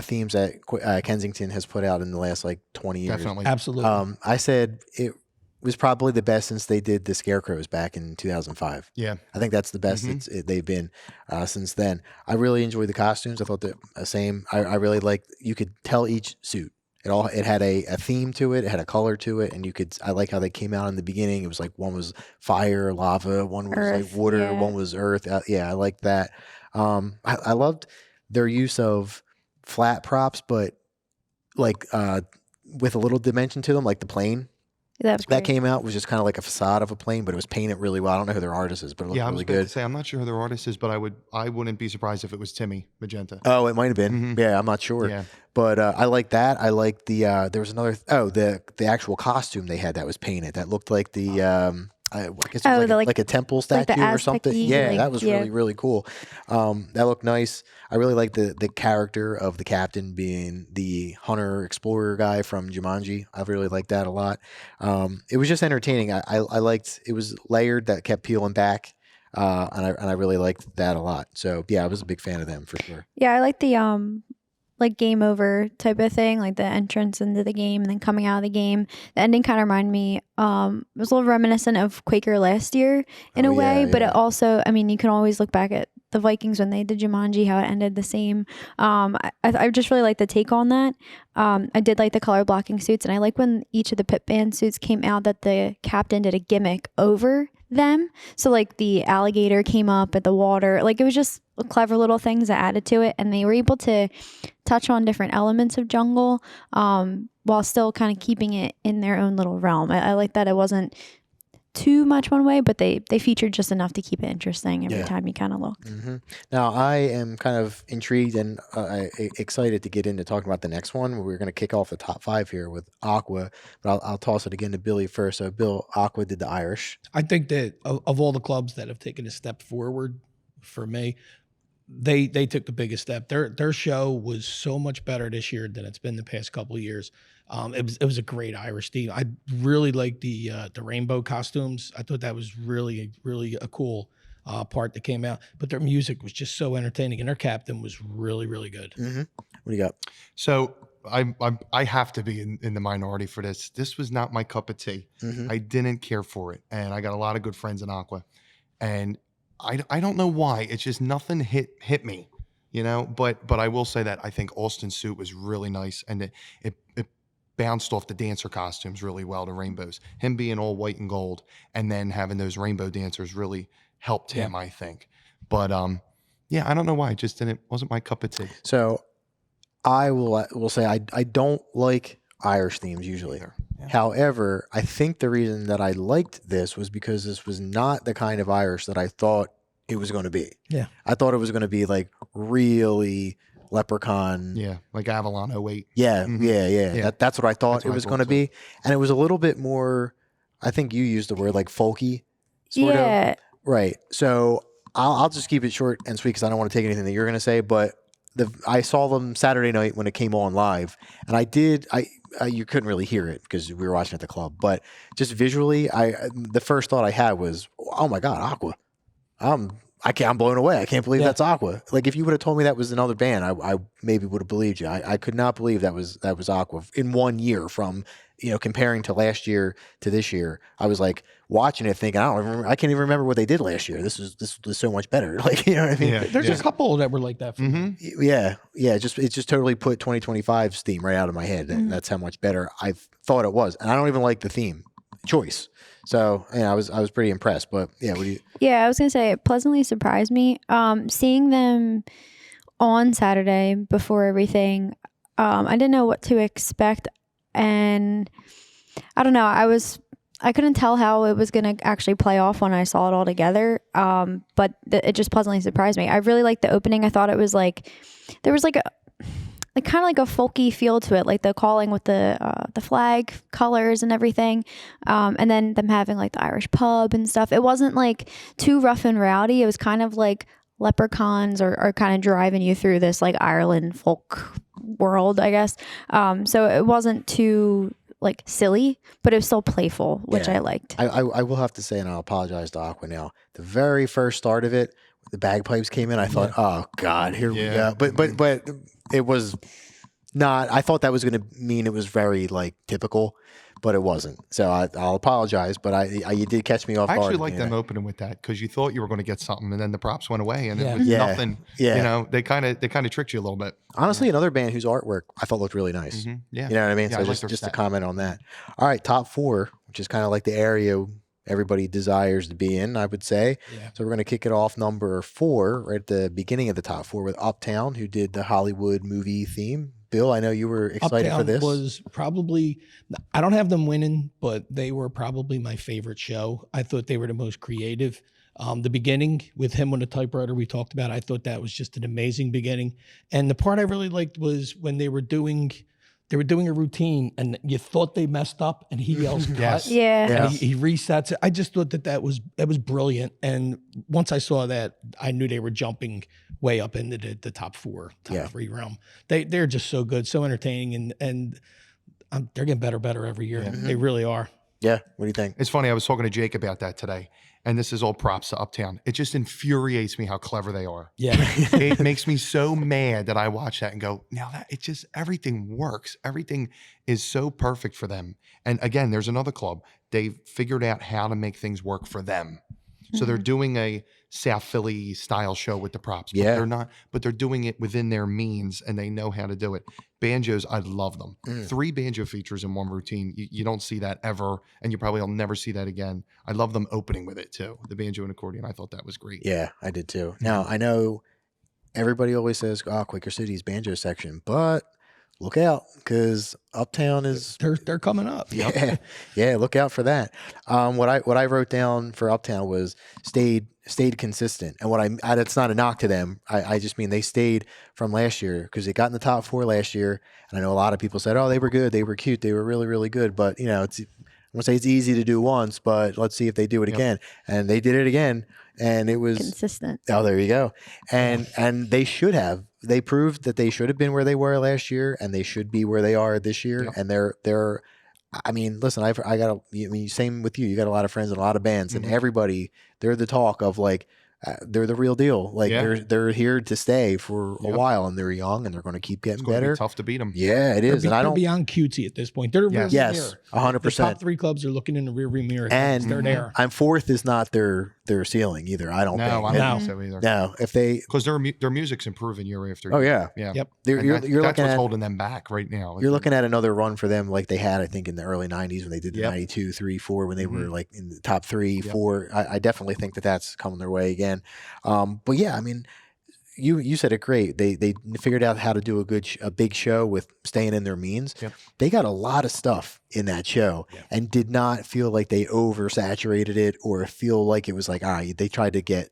themes that Kensington has put out in the last 20 years. Absolutely. I said was probably the best since they did the Scarecrows back in 2005. Yeah. I think that's the best they've been since then. I really enjoyed the costumes. I thought the same. I really liked. You could tell each suit. It had a theme to it. It had a color to it, and I like how they came out in the beginning. It was like one was fire, lava, one was Earth, like water, yeah. one was earth. Yeah, I liked that. I loved their use of flat props, but like with a little dimension to them, like the plane. That was That great. came out was just kind of like a facade of a plane, but it was painted really well. I don't know who their artist is, but it looked Yeah, I was really about to good. say I'm not sure who their artist is, but I wouldn't be surprised if it was Timmy Magenta. Oh, it might have been. Yeah, I'm not sure. Yeah. But I like that. I like the there was another the actual costume they had that was painted that looked like the I guess it was like a temple like the statue or something. Aztec-y, Yeah, like, that was really, really cool. That looked nice. I really like the character of the captain being the hunter explorer guy from Jumanji. I really liked that a lot. It was just entertaining. I liked it was layered that kept peeling back. And I really liked that a lot. So yeah, I was a big fan of them for sure. Yeah, I like the like game over type of thing, like the entrance into the game and then coming out of the game. The ending kind of reminded me, it was a little reminiscent of Quaker last year in a way, but it also, I mean, you can always look back at the Vikings when they did Jumanji, how it ended the same. I just really like the take on that. I did like the color blocking suits, and I like when each of the pit band suits came out that the captain did a gimmick over them. So like the alligator came up at the water, like it was just clever little things that added to it, and they were able to touch on different elements of jungle while still kind of keeping it in their own little realm. I like that it wasn't too much one way, but they featured just enough to keep it interesting every time you kind of looked. Now I am kind of intrigued and excited to get into talking about the next one. We're going to kick off the top 5 here with Aqua, but I'll toss it again to Billy first. So Bill, Aqua did the Irish. I think that of all the clubs that have taken a step forward for me, they took the biggest step. Their show was so much better this year than it's been the past couple of years. It was a great Irish theme. I really liked the rainbow costumes. I thought that was really a cool part that came out. But their music was just so entertaining, and their captain was really good. What do you got? So I have to be in the minority for this. This was not my cup of tea. I didn't care for it, and I got a lot of good friends in Aqua, and I don't know why. It's just nothing hit me, you know. But I will say that I think Austin's suit was really nice, and it bounced off the dancer costumes really well. The rainbows, him being all white and gold, and then having those rainbow dancers really helped him, I think. But yeah, I don't know why. It just wasn't my cup of tea. So I will say I don't like Irish themes usually. Yeah. However, I think the reason that I liked this was because this was not the kind of Irish that I thought it was going to be. Yeah. I thought it was going to be like really Leprechaun. Yeah, like Avalon 08. Yeah, Mhm. yeah. That's what I thought That's it what I was thought going to too. be. And it was a little bit more, I think you used the word like folky. Sort Yeah. of. Right. So I'll just keep it short and sweet because I don't want to take anything that you're going to say, but I saw them Saturday night when it came on live, and you couldn't really hear it because we were watching at the club, but just visually, the first thought I had was, oh my God, Aqua. I'm blown away. I can't believe that's Aqua. Like if you would have told me that was another band, I maybe would have believed you. I could not believe that was Aqua in 1 year from, comparing to last year to this year. I was like watching it thinking, I can't even remember what they did last year. This was so much better. Like, you know what I mean? Yeah. There's a couple that were like that for me. Yeah. It just totally put 2025's theme right out of my head. That's how much better I thought it was. And I don't even like the theme choice. So I was pretty impressed. But yeah, what do you? Yeah, I was gonna say it pleasantly surprised me. Seeing them on Saturday before everything, I didn't know what to expect, and I don't know. I couldn't tell how it was gonna actually play off when I saw it all together. But it just pleasantly surprised me. I really liked the opening. I thought it was like there was like kind of like a folky feel to it, like the calling with the flag colors and everything, and then them having like the Irish pub and stuff. It wasn't like too rough and rowdy. It was kind of like leprechauns are kind of driving you through this like Ireland folk world, I guess. So it wasn't too like silly, but it was still playful, which I liked. I will have to say, and I'll apologize to Aqua now. The very first start of it, the bagpipes came in. I thought, oh God, here we go. But it was not. I thought that was going to mean it was very like typical. but it wasn't. So I'll apologize, but you did catch me off I guard. actually at like the end them of opening with that because you thought you were going to get something, and then the props went away, and Yeah. it was Yeah. nothing. Yeah. You know, they kind of tricked you a little bit. Honestly, another band whose artwork I thought looked really nice. Yeah, You know what I mean? Yeah, So I like their just to set. comment on that. All right, top 4, which is kind of like the area everybody desires to be in, I would say. Yeah. So we're going to kick it off number 4, right at the beginning of the top 4, with Uptown, who did the Hollywood movie theme. Bill, I know you were excited Uptown for this. was probably, I don't have them winning, but they were probably my favorite show. I thought they were the most creative. The beginning with him on the typewriter we talked about, I thought that was just an amazing beginning. And the part I really liked was when they were doing a routine and you thought they messed up and he yells cut. Yes. Yeah. Yeah. And he resets it. I just thought that was Mm-hmm. brilliant. And once I saw that, I knew they were jumping way up into the top 3 realm. They're just so good, so entertaining, and they're getting better every year. They really are. Yeah, what do you think? It's funny. I was talking to Jake about that today, and this is all props to Uptown. It just infuriates me how clever they are. Yeah. It makes me so mad that I watch that and go, now that it just everything works. Everything is so perfect for them. And again, there's another club. They've figured out how to make things work for them. So they're doing a South Philly style show with the props. But Yeah. they're not, but they're doing it within their means and they know how to do it. Banjos, I love them. 3 banjo features in one routine. You don't see that ever, and you probably will never see that again. I love them opening with it too. The banjo and accordion. I thought that was great. Yeah, I did too. Now, I know everybody always says, oh, Quaker City's banjo section, but look out, because Uptown is They're coming up. yeah, look out for that. What I wrote down for Uptown was stayed consistent, and that's not a knock to them. I just mean they stayed from last year, because they got in the top 4 last year, and I know a lot of people said, oh, they were good, they were cute, they were really, really good, but I'm gonna say it's easy to do once, but let's see if they do it again. And they did it again, and it was Consistent. Oh, there you go. And they should have. They proved that they should have been where they were last year, and they should be where they are this year. Yep. And they're. I mean, listen, I got same with you. You got a lot of friends and a lot of bands, and everybody. They're the talk of like. They're the real deal. Like Yeah. they're here to stay for a Yep. while, and they're young, and they're going to keep getting It's going to better. be tough to beat them. Yeah, it is. And I They're don't. beyond cutesy at this point. They're the Yes. rearview Yes, mirror. 100%. The top 3 clubs are looking in the rearview mirror. And they're there. I'm 4th is not their ceiling either. I don't No, think. I don't think so either. No, if they. Because their music's improving year after year. Oh yeah. Yeah. Yep. You're And you're that's looking what's at holding them back right now. You're looking at another run for them like they had, I think, in the early 90s when they did the Yep. 92, 3, 4, when they were Mhm. like in the top 3, Yep. 4. I definitely think that's coming their way again. But yeah, I mean, you said it great. They figured out how to do a big show with staying in their means. Yep. They got a lot of stuff in that show and did not feel like they oversaturated it or feel like it was like, they tried to get,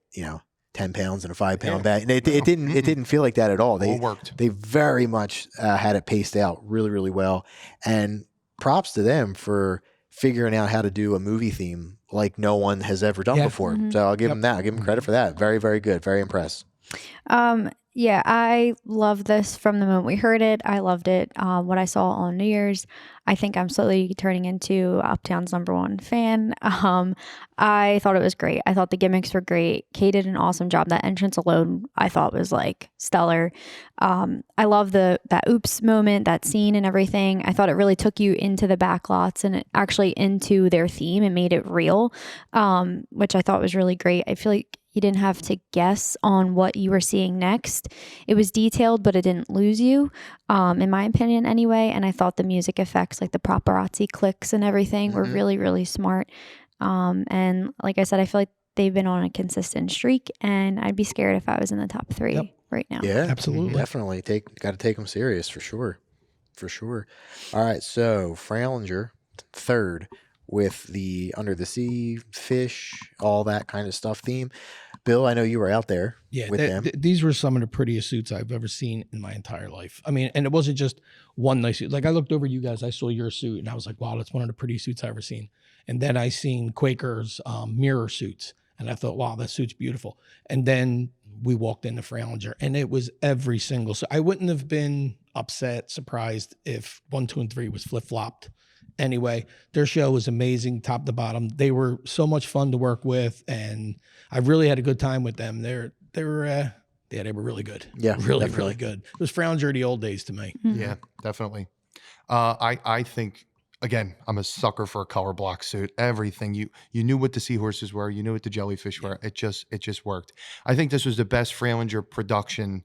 10 pounds in a 5-pound bag. And it didn't feel like that at all. all worked. They very much had it paced out really, really well. And props to them for figuring out how to do a movie theme like no one has ever done Yeah. before. So I'll give them that. I'll give them credit for that. Very, very good. Very impressed. Yeah, I love this from the moment we heard it. I loved it. What I saw on New Year's, I think I'm slowly turning into Uptown's #1 fan. I thought it was great. I thought the gimmicks were great. Kay did an awesome job. That entrance alone, I thought was like stellar. I love that oops moment, that scene and everything. I thought it really took you into the back lots and actually into their theme and made it real, which I thought was really great. I feel like you didn't have to guess on what you were seeing next. It was detailed, but it didn't lose you, in my opinion anyway. And I thought the music effects, like the paparazzi clicks and everything, were really, really smart. And like I said, I feel like they've been on a consistent streak, and I'd be scared if I was in the top 3 right now. Yeah, Absolutely. Definitely. Got to take them serious for sure. For sure. All right. So Fralinger, 3rd with the Under the Sea, Fish, all that kind of stuff theme. Bill, I know you were out there Yeah, with them. these were some of the prettiest suits I've ever seen in my entire life. I mean, and it wasn't just one nice suit. Like I looked over you guys, I saw your suit, and I was like, wow, that's one of the prettiest suits I've ever seen. And then I seen Quaker's mirror suits, and I thought, wow, that suit's beautiful. And then we walked into Fralinger, and it was every single. So I wouldn't have been upset, surprised if 1, 2, and 3 was flip flopped. Anyway, their show was amazing, top to bottom. They were so much fun to work with, and I really had a good time with them. They were really good. Yeah, really, definitely. really good. It was Fralinger of the old days to me. Yeah, definitely. I think again, I'm a sucker for a color block suit. Everything you knew what the seahorses were, you knew what the jellyfish were. It just worked. I think this was the best Freilinger production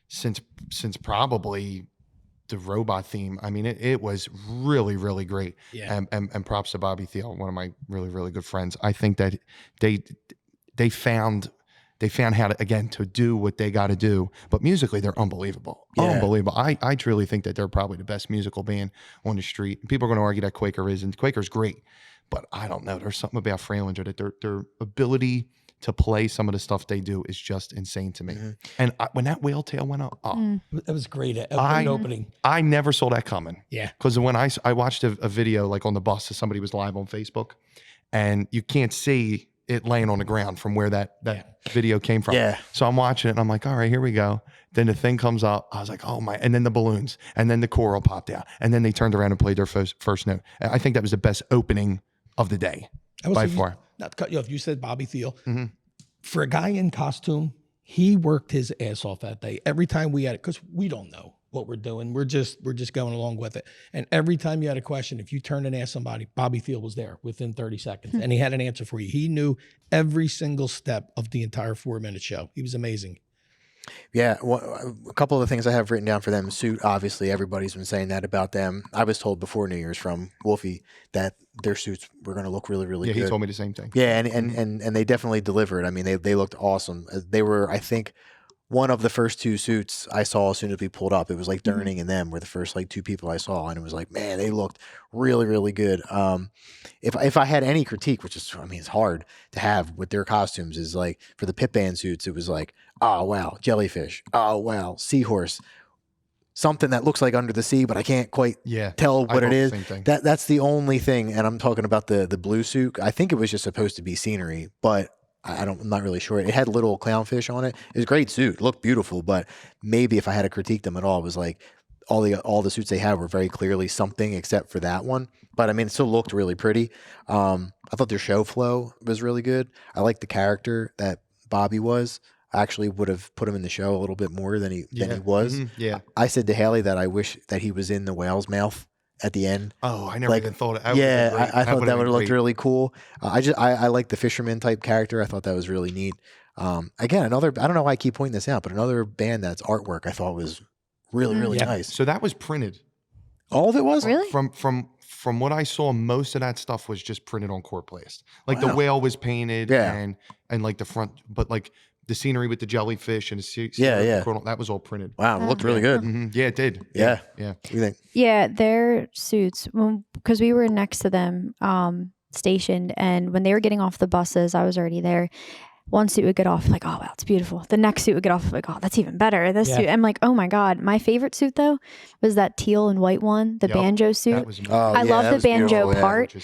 since probably the robot theme. I mean, it was really, really great. Yeah. And props to Bobby Thiel, one of my really, really good friends. I think that they found how to, again, to do what they got to do, but musically they're unbelievable. Yeah. Unbelievable. I truly think that they're probably the best musical band on the street. People are going to argue that Quaker is, and Quaker's great, but I don't know. There's something about Freilinger that their ability to play some of the stuff they do is just insane to me. And when that whale tail went up, That was great. A great opening. I never saw that coming. Yeah. Because when I watched a video like on the bus, somebody was live on Facebook, and you can't see it laying on the ground from where that video came from. Yeah. So I'm watching it and I'm like, all right, here we go. Then the thing comes up. I was like, oh my, and then the balloons, and then the choral popped out, and then they turned around and played their first note. I think that was the best opening of the day by far. Not to cut you off. You said Bobby Thiel. For a guy in costume, he worked his ass off that day. Every time we had it, because we don't know what we're doing. We're just going along with it. And every time you had a question, if you turned and asked somebody, Bobby Thiel was there within 30 seconds. And he had an answer for you. He knew every single step of the entire 4-minute show. He was amazing. Yeah, well, a couple of the things I have written down for them. Suit, obviously, everybody's been saying that about them. I was told before New Year's from Wolfie that their suits were going to look really, really good. Yeah, he told me the same thing. Yeah, and they definitely delivered. I mean, they looked awesome. They were, I think, one of the first 2 suits I saw as soon as we pulled up. It was like Durning and them were the first like 2 people I saw, and it was like, man, they looked really, really good. If I had any critique, which is, I mean, it's hard to have with their costumes, is like for the pit band suits, it was like, oh wow, jellyfish, oh wow, seahorse, something that looks like under the sea, but I can't quite tell what it is. That's the only thing. And I'm talking about the blue suit. I think it was just supposed to be scenery, but I'm not really sure. It had little clownfish on it. It was a great suit. It looked beautiful, but maybe if I had to critique them at all, it was like all the suits they had were very clearly something except for that one. But I mean, it still looked really pretty. I thought their show flow was really good. I liked the character that Bobby was. I actually would have put him in the show a little bit more than he was. Yeah. I said to Haley that I wish that he was in the whale's mouth at the end. Oh, I never even thought of it. I thought that would have looked really cool. I like the fisherman type character. I thought that was really neat. Again, I don't know why I keep pointing this out, but another band that's artwork I thought was really, really nice. So that was printed. All of it was? Really? From what I saw, most of that stuff was just printed on court plast. Like the whale was painted and like the front, but like the scenery with the jellyfish and the that was all printed. Wow, it looked really good. Yeah, it did. Yeah. Yeah. What do you think? Yeah, their suits, because we were next to them stationed, and when they were getting off the buses, I was already there. One suit would get off, like, oh, wow, it's beautiful. The next suit would get off, like, oh, that's even better. This suit, I'm like, oh my God. My favorite suit, though, was that teal and white one, the banjo suit. That was I love the banjo part.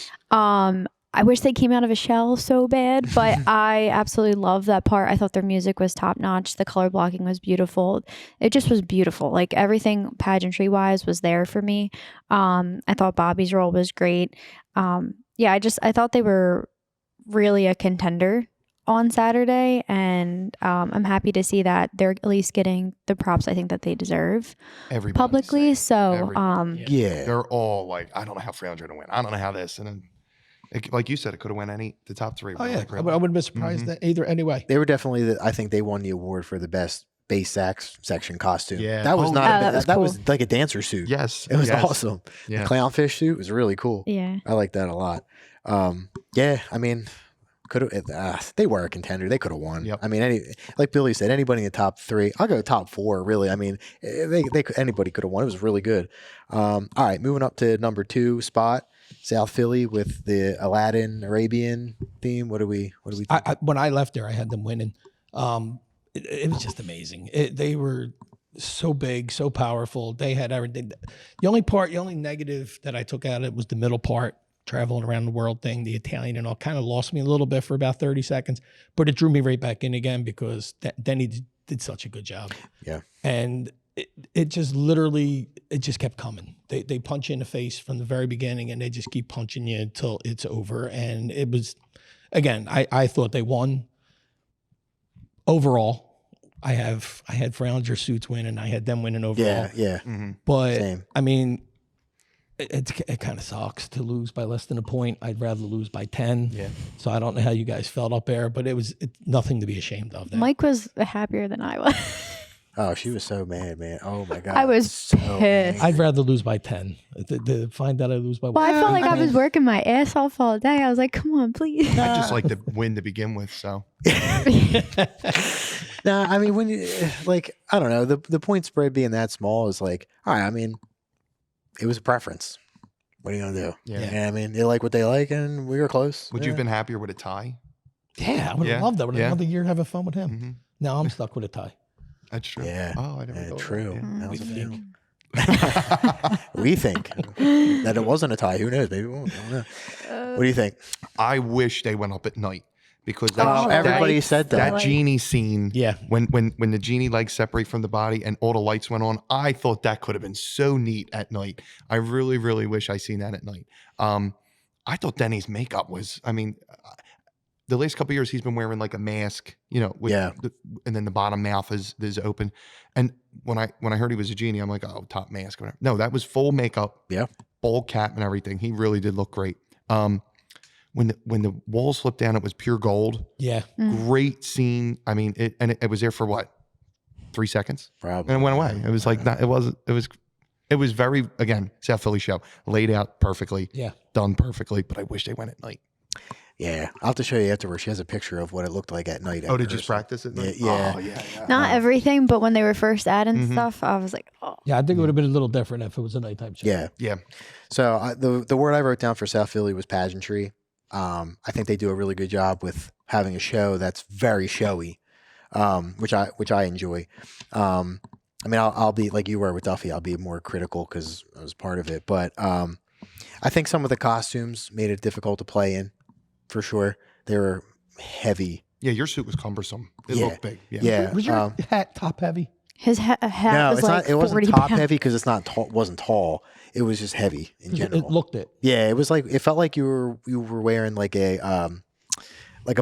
I wish they came out of a shell so bad, but I absolutely love that part. I thought their music was top notch. The color blocking was beautiful. It just was beautiful. Like everything pageantry wise was there for me. I thought Bobby's role was great. I thought they were really a contender on Saturday, and I'm happy to see that they're at least getting the props I think that they deserve publicly. So they're all like, I don't know how Freilinger going to win. I don't know how this, and then, like you said, it could have won the top 3. Oh, yeah. I wouldn't be surprised that either anyway. They were definitely, I think they won the award for the best bass sax section costume. Yeah. That was that cool. was like a dancer suit. Yes. It was awesome. Yeah. The clownfish suit was really cool. Yeah. I like that a lot. I mean, they were a contender. They could have won. Yep. I mean, like Billy said, anybody in the top 3, I'll go top 4, really. I mean, anybody could have won. It was really good. All right, moving up to number 2 spot. South Philly with the Aladdin Arabian theme. What do we think? When I left there, I had them winning. It was just amazing. They were so big, so powerful. They had everything. The only negative that I took out of it was the middle part, traveling around the world thing, the Italian and all, kind of lost me a little bit for about 30 seconds, but it drew me right back in again because Denny did such a good job. Yeah. And it just literally, it just kept coming. They punch you in the face from the very beginning, and they just keep punching you until it's over. And it was, again, I thought they won. Overall, I had Freilinger suits winning. I had them winning overall. Yeah. But Same. I mean, it kind of sucks to lose by less than a point. I'd rather lose by 10. Yeah. So I don't know how you guys felt up there, but it's nothing to be ashamed of. That. Mike was happier than I was. Oh, she was so mad, man. Oh my god, I was so pissed. I'd rather lose by 10. To find out I lose by Well, I felt like I was working my ass off all day. I was like, come on, please. I just like to win to begin with. So Nah, I mean, when you like, I don't know, the point spread being that small is like, all right. I mean, it was a preference. What are you gonna do? Yeah. You know what I mean, they like what they like, and we were close. would you have been happier with a tie? Yeah, I would have Yeah, loved that. Would have yeah. another year having fun with him. Mm-hmm. Now I'm stuck with a tie. That's true. Yeah. Oh, I never Yeah, thought of true. that. That We was a think. few. We think that it wasn't a tie. Who knows? Maybe it won't. I don't know. What do you think? I wish they went up at night because Oh, everybody said that. that genie scene. Yeah. When the genie legs separate from the body and all the lights went on, I thought that could have been so neat at night. I really, really wish I seen that at night. I thought Denny's makeup was. I mean, the last couple of years he's been wearing like a mask, with Yeah. and then the bottom mouth is open. And when I heard he was a genie, I'm like, oh, top mask, whatever. No, that was full makeup. Yeah. Bald cap and everything. He really did look great. When the walls slipped down, it was pure gold. Yeah. Great scene. I mean, it was there for what, 3 seconds, Probably. and it went away. It was like not. It was very, again, South Philly show laid out perfectly. Yeah. Done perfectly. But I wish they went at night. Yeah, I'll have to show you afterwards. She has a picture of what it looked like at night. Oh, did you just practice it? Yeah, yeah. Oh, yeah. Not everything, but when they were first adding Mhm. stuff, I was like, oh. Yeah, I think it would have been a little different if it was a nighttime show. Yeah. Yeah. So the word I wrote down for South Philly was pageantry. I think they do a really good job with having a show that's very showy, which I enjoy. I mean, I'll be like you were with Duffy. I'll be more critical because I was part of it. But I think some of the costumes made it difficult to play in, for sure. They were heavy. Yeah, your suit was cumbersome. It Yeah. looked big. Yeah. Yeah. Was your hat top heavy? His hat No, was it's like not. It wasn't 40 top pounds. heavy because it's not wasn't tall. It was just heavy in general. It looked it. Yeah, it was like it felt like you were wearing like a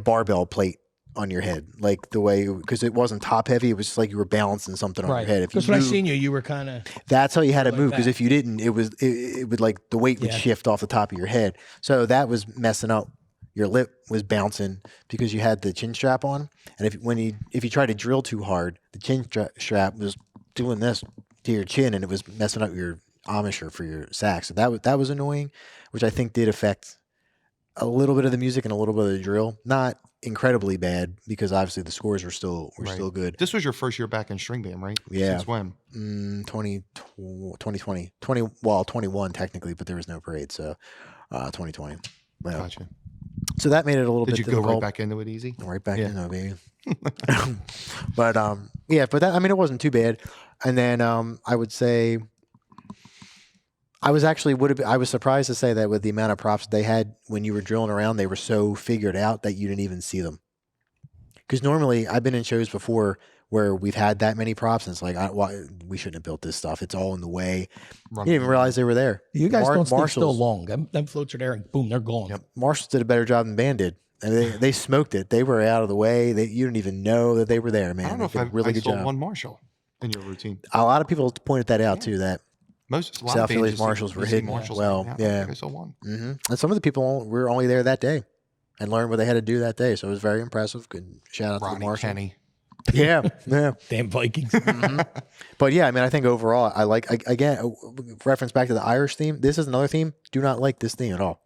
barbell plate on your head, like the way because it wasn't top heavy. It was just like you were balancing something on Right. your head. If you Because when I moved, seen you, you were kind of. that's how you had to like move. Because that. if you didn't, it would like the weight would Yeah. shift off the top of your head. So that was messing up. Your lip was bouncing because you had the chin strap on, and if you tried to drill too hard, the chin strap was doing this to your chin, and it was messing up your embouchure for your sax. So that was annoying, which I think did affect a little bit of the music and a little bit of the drill. Not incredibly bad because obviously the scores were still Right. good. This was your first year back in string band, right? Yeah. Since when? 2021 technically, but there was no parade, so 2020. Well, Gotcha. so that made it a little Did bit you go difficult. right back into it easy? Right back Yeah. in there, baby. But but that, I mean, it wasn't too bad. And then I would say I was surprised to say that with the amount of props they had when you were drilling around, they were so figured out that you didn't even see them. Because normally I've been in shows before where we've had that many props, and it's like, we shouldn't have built this stuff. It's all in the way. You didn't even realize they were there. You guys don't stay still Marshalls- long. Them floats are there and boom, they're gone. Yep. Marshalls did a better job than band did. I mean, they smoked it. They were out of the way. You didn't even know that they were there, man. I don't know They if did a really I good saw job. one Marshall in your routine. A lot of people pointed that out too. That A lot South of bands Philly's you see- Marshalls were you see hidden Marshalls well, hanging out. I don't yeah. think I saw one. and some of the people were only there that day and learned what they had to do that day. So it was very impressive. Good shout out to the Ronnie Marshall. Kenny. Yeah, yeah. Damn Vikings. But yeah, I mean, I think overall, again, reference back to the Irish theme. This is another theme. Do not like this theme at all.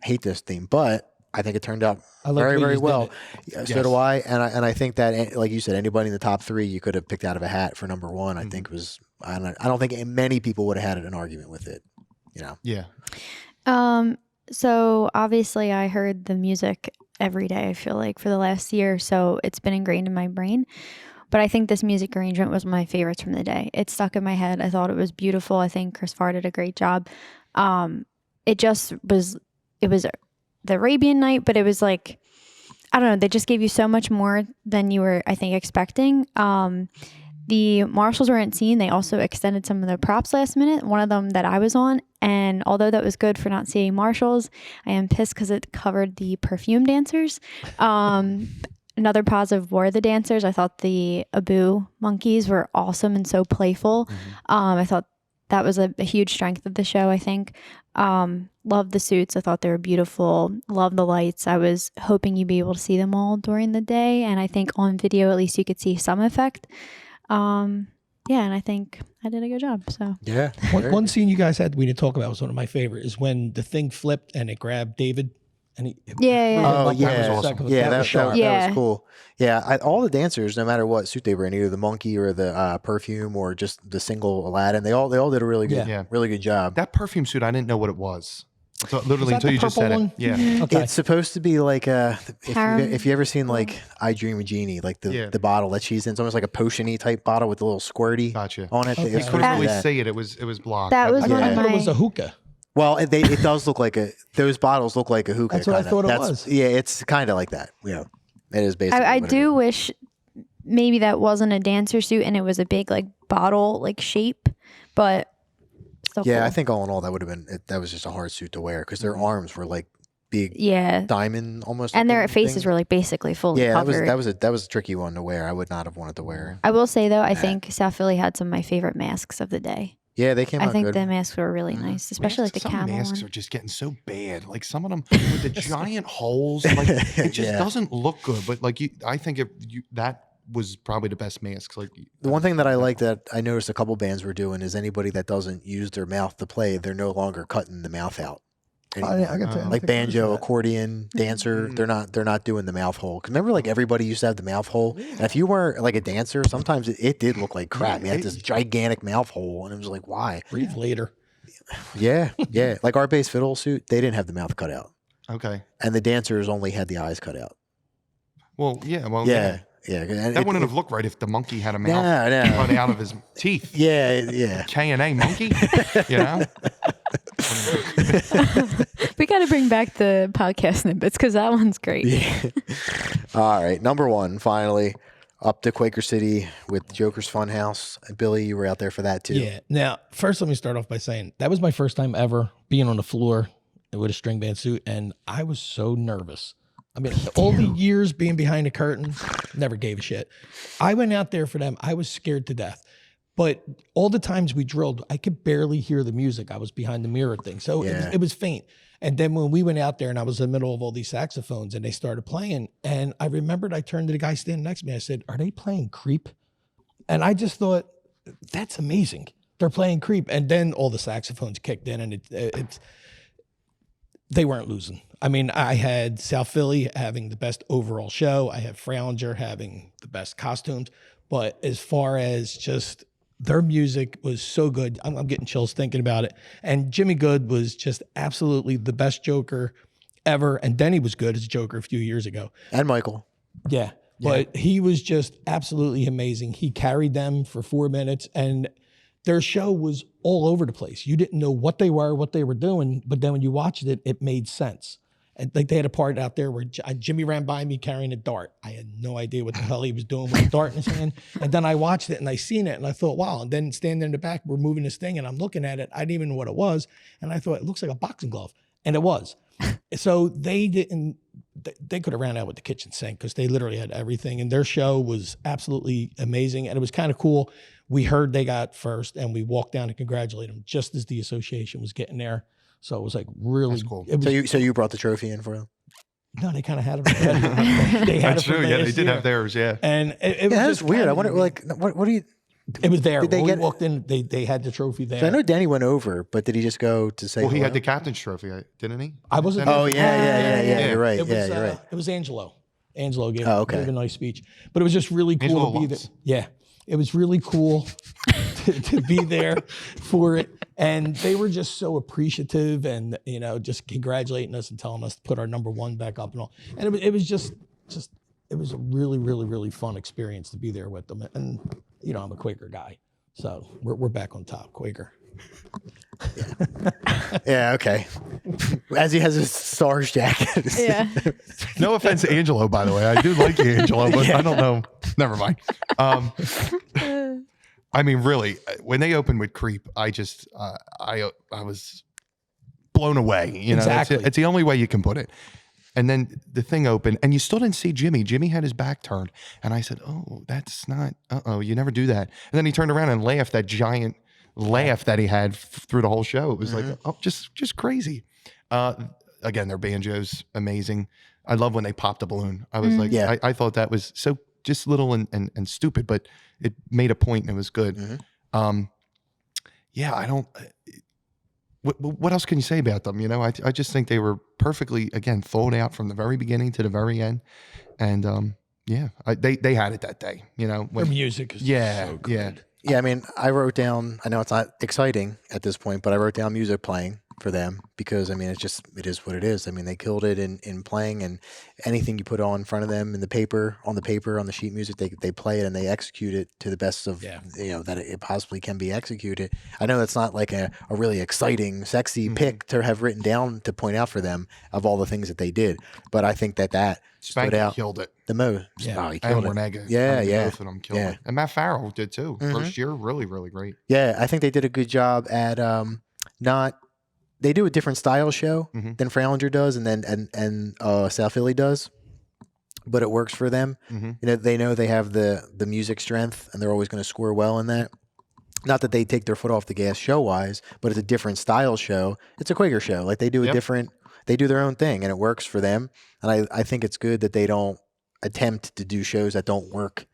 Hate this theme, but I think it turned out I like very, the way very you did well. it. Yeah, so Yes. do I. And I think that, like you said, anybody in the top three you could have picked out of a hat for number one. I think was. I don't think many people would have had an argument with it. You know. Yeah. So obviously I heard the music every day, I feel like, for the last year, so it's been ingrained in my brain. But I think this music arrangement was my favorites from the day. It stuck in my head. I thought it was beautiful. I think Chris Farr did a great job. It was the Arabian Night, but it was like, I don't know, they just gave you so much more than you were, I think, expecting. The Marshalls weren't seen. They also extended some of the props last minute, one of them that I was on. And although that was good for not seeing Marshalls, I am pissed because it covered the perfume dancers. Another positive were the dancers. I thought the Abu monkeys were awesome and so playful. I thought that was a huge strength of the show, I think. Loved the suits. I thought they were beautiful. Loved the lights. I was hoping you'd be able to see them all during the day. And I think on video, at least you could see some effect. Yeah, and I think I did a good job. So Yeah. One scene you guys had we didn't talk about was one of my favorite is when the thing flipped and it grabbed David. And yeah. Oh, That yeah. was awesome. Yeah, that was sharp. Yeah. was cool. Yeah, all the dancers, no matter what suit they were in, either the monkey or the perfume or just the single Aladdin, they all did a really good, Yeah. really good job. That perfume suit, I didn't know what it was. So literally that until the you just purple said one? it. Yeah. Okay. It's supposed to be like Harem. if you ever seen like I Dream of Genie, like the bottle that she's in, it's almost like a potion-y type bottle with a little squirty Gotcha. on it. Okay. It's I supposed couldn't to be really that. see it. It was blocked. That was I one of thought it my- was a hookah. Well, it does look like those bottles look like a hookah. That's what I kinda. thought it was. Yeah, it's kind of like that. Yeah, it is basically. I what it do is. wish maybe that wasn't a dancer suit and it was a big like bottle like shape, but still Yeah, cool. I think all in all that would have been that was just a hard suit to wear because their arms were like big Yeah, diamond almost. and their looking faces things. were like basically fully Yeah, covered. that was a tricky one to wear. I would not have wanted to wear. I will say though, I think South Philly had some of my favorite masks of the day. Yeah, they came I out think good. the masks were really nice, especially like the some camel masks one. are just getting so bad. Like some of them with the giant holes, like it just Yeah. doesn't look good. But like I think that was probably the best masks. Like The one thing that I like that I noticed a couple bands were doing is anybody that doesn't use their mouth to play, they're no longer cutting the mouth out. anymore. I got to Like banjo, accordion, dancer, Mm-hmm. they're not doing the mouth hole. 'Cause remember, like everybody used to have the mouth hole. And if you weren't like a dancer, sometimes it did look like crap. You had this gigantic mouth hole, and it was like, why? Breathe later. Yeah, yeah. Like our bass fiddle suit, they didn't have the mouth cut out, Okay. and the dancers only had the eyes cut out. Well, yeah. Well, Yeah, yeah. And That wouldn't have looked right if the monkey had a mouth No, no. cut out of his teeth. Yeah, yeah. K&A monkey, you know? We got to bring back the podcast snippets because that one's great. Yeah. All right, number one, finally, up to Quaker City with Joker's Funhouse. Billy, you were out there for that too. Yeah. Now, first, let me start off by saying that was my first time ever being on the floor with a string band suit, and I was so nervous. I mean, all the years being behind the curtain, never gave a shit. I went out there for them. I was scared to death. But all the times we drilled, I could barely hear the music. I was behind the mirror thing. So it was faint. And then when we went out there and I was in the middle of all these saxophones and they started playing, and I remembered I turned to the guy standing next to me. I said, "Are they playing Creep?" And I just thought, that's amazing. They're playing Creep. And then all the saxophones kicked in, and they weren't losing. I mean, I had South Philly having the best overall show. I had Fralinger having the best costumes. But as far as just their music was so good, I'm getting chills thinking about it. And Jimmy Good was just absolutely the best Joker ever. And Denny was good as Joker a few years ago. And Michael. Yeah. But he was just absolutely amazing. He carried them for 4 minutes, and their show was all over the place. You didn't know what they were doing, but then when you watched it, it made sense. And like they had a part out there where Jimmy ran by me carrying a dart. I had no idea what the hell he was doing with a dart in his hand. And then I watched it and I seen it and I thought, wow. And then standing in the back, we're moving this thing and I'm looking at it. I didn't even know what it was. And I thought, it looks like a boxing glove. And it was. So they could have ran out with the kitchen sink because they literally had everything. And their show was absolutely amazing. And it was kind of cool. We heard they got first and we walked down to congratulate them just as the association was getting there. So it was like really That's cool. It was, So you brought the trophy in for them? no, they kind of had it already. They had That's it from true. Yeah, they last did year. have theirs. Yeah. And it Yeah, was that's just weird. kinda I wonder, unique. like, what do you? It was there. Did they When get- we walked in, they had the trophy there. I know Danny went over, but did he just go to say? Well, he hello? had the captain's trophy, didn't he? I wasn't. Oh there. yeah. You're right. It was, Yeah, you're right. It was Angelo. Angelo gave, Oh, okay. gave a nice speech, but it was just really cool Angelo to be there. Lutz. Yeah, it was really cool to be there for it, and they were just so appreciative, and just congratulating us and telling us to put our number one back up and all. And it was just it was a really, really, really fun experience to be there with them. And I'm a Quaker guy, so we're back on top, Quaker. Yeah. Okay. As he has his stars jacket. Yeah. No offense to Angelo, by the way. I do like you, Angelo, but I don't know. Never mind. I mean, really, when they opened with Creep, I just, I was blown away. Exactly. It's the only way you can put it. And then the thing opened, and you still didn't see Jimmy. Jimmy had his back turned, and I said, "Oh, that's not. You never do that." And then he turned around and laughed that giant laugh that he had through the whole show. It was like, oh, just crazy. Again, their banjo's amazing. I love when they popped the balloon. I was like, Yeah. I thought that was so just little and stupid, but it made a point and it was good. Yeah, I don't. What else can you say about them? You know, I just think they were perfectly, again, thought out from the very beginning to the very end, and yeah, they had it that day. You know, Their music is so good. Yeah, I mean, I wrote down, I know it's not exciting at this point, but I wrote down music playing for them because, I mean, it is what it is. I mean, they killed it in playing, and anything you put on in front of them on the paper, on the sheet music, they play it and they execute it to the best of, that it possibly can be executed. I know that's not like a really exciting, sexy pick to have written down to point out for them of all the things that they did, but I think that stood out. Killed it. The most. Yeah, he killed it. Warnega. Yeah. Both of them killed it. And Matt Farrell did too. First year, really, really great. Yeah, I think they did a good job at they do a different style show than Fralinger does, and South Philly does, but it works for them. You know, they know they have the music strength, and they're always going to score well in that. Not that they take their foot off the gas show wise, but it's a different style show. It's a Quaker show. Like they do a different. They do their own thing, and it works for them. And I think it's good that they don't attempt to do shows that don't work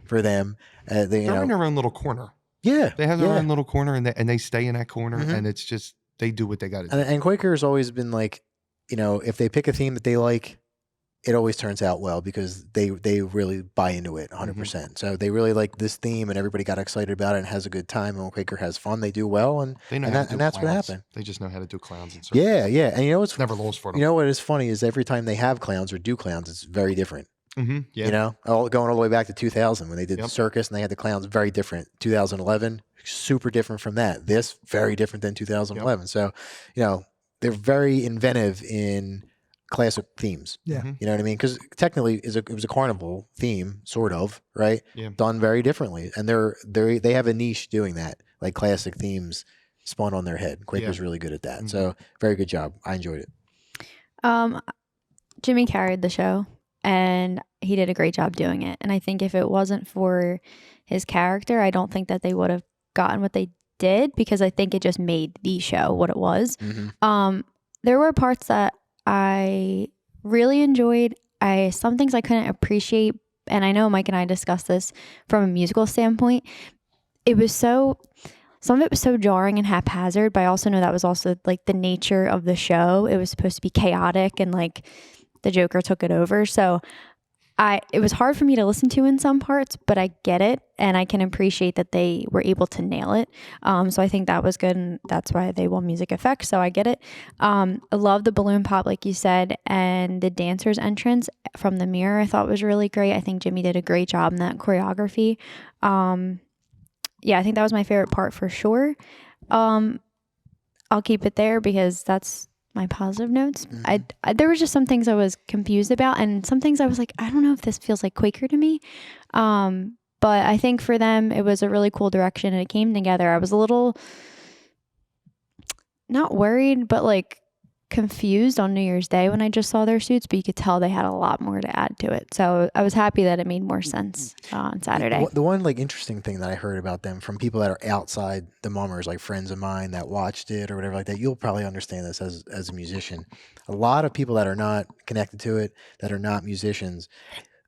for them. They're in their own little corner. Yeah, they have their own little corner, and they stay in that corner, and it's just they do what they got to do. And Quaker has always been like, you know, if they pick a theme that they like, it always turns out well because they really buy into it 100%. So they really like this theme, and everybody got excited about it and has a good time. And when Quaker has fun, they do well, and that's what happened. They just know how to do clowns and circus. Yeah. And you know what's never lost for them. You know what is funny is every time they have clowns or do clowns, it's very different. Yeah. You know, going all the way back to 2000 when they did the circus and they had the clowns, very different. 2011, super different from that. This, very different than 2011. So, you know, they're very inventive in classic themes. Yeah. You know what I mean? Because technically it was a carnival theme, sort of, right? Yeah. Done very differently. And they have a niche doing that, like classic themes spun on their head. Quaker's really good at that. So very good job. I enjoyed it. Jimmy carried the show, and he did a great job doing it. And I think if it wasn't for his character, I don't think that they would have gotten what they did, because I think it just made the show what it was. There were parts that I really enjoyed. Some things I couldn't appreciate, and I know Mike and I discussed this from a musical standpoint. Some of it was so jarring and haphazard, but I also know that was also like the nature of the show. It was supposed to be chaotic, and like the Joker took it over. So it was hard for me to listen to in some parts, but I get it, and I can appreciate that they were able to nail it. So I think that was good, and that's why they won music effects. So I get it. I love the balloon pop, like you said, and the dancer's entrance from the mirror I thought was really great. I think Jimmy did a great job in that choreography. Yeah, I think that was my favorite part for sure. I'll keep it there because that's my positive notes. I there was just some things I was confused about, and some things I was like, I don't know if this feels like Quaker to me. But I think for them, it was a really cool direction, and it came together. I was a little not worried, but like confused on New Year's Day when I just saw their suits, but you could tell they had a lot more to add to it. So I was happy that it made more sense on Saturday. The one like interesting thing that I heard about them from people that are outside the Mummers, like friends of mine that watched it or whatever like that, you'll probably understand this as a musician. A lot of people that are not connected to it, that are not musicians,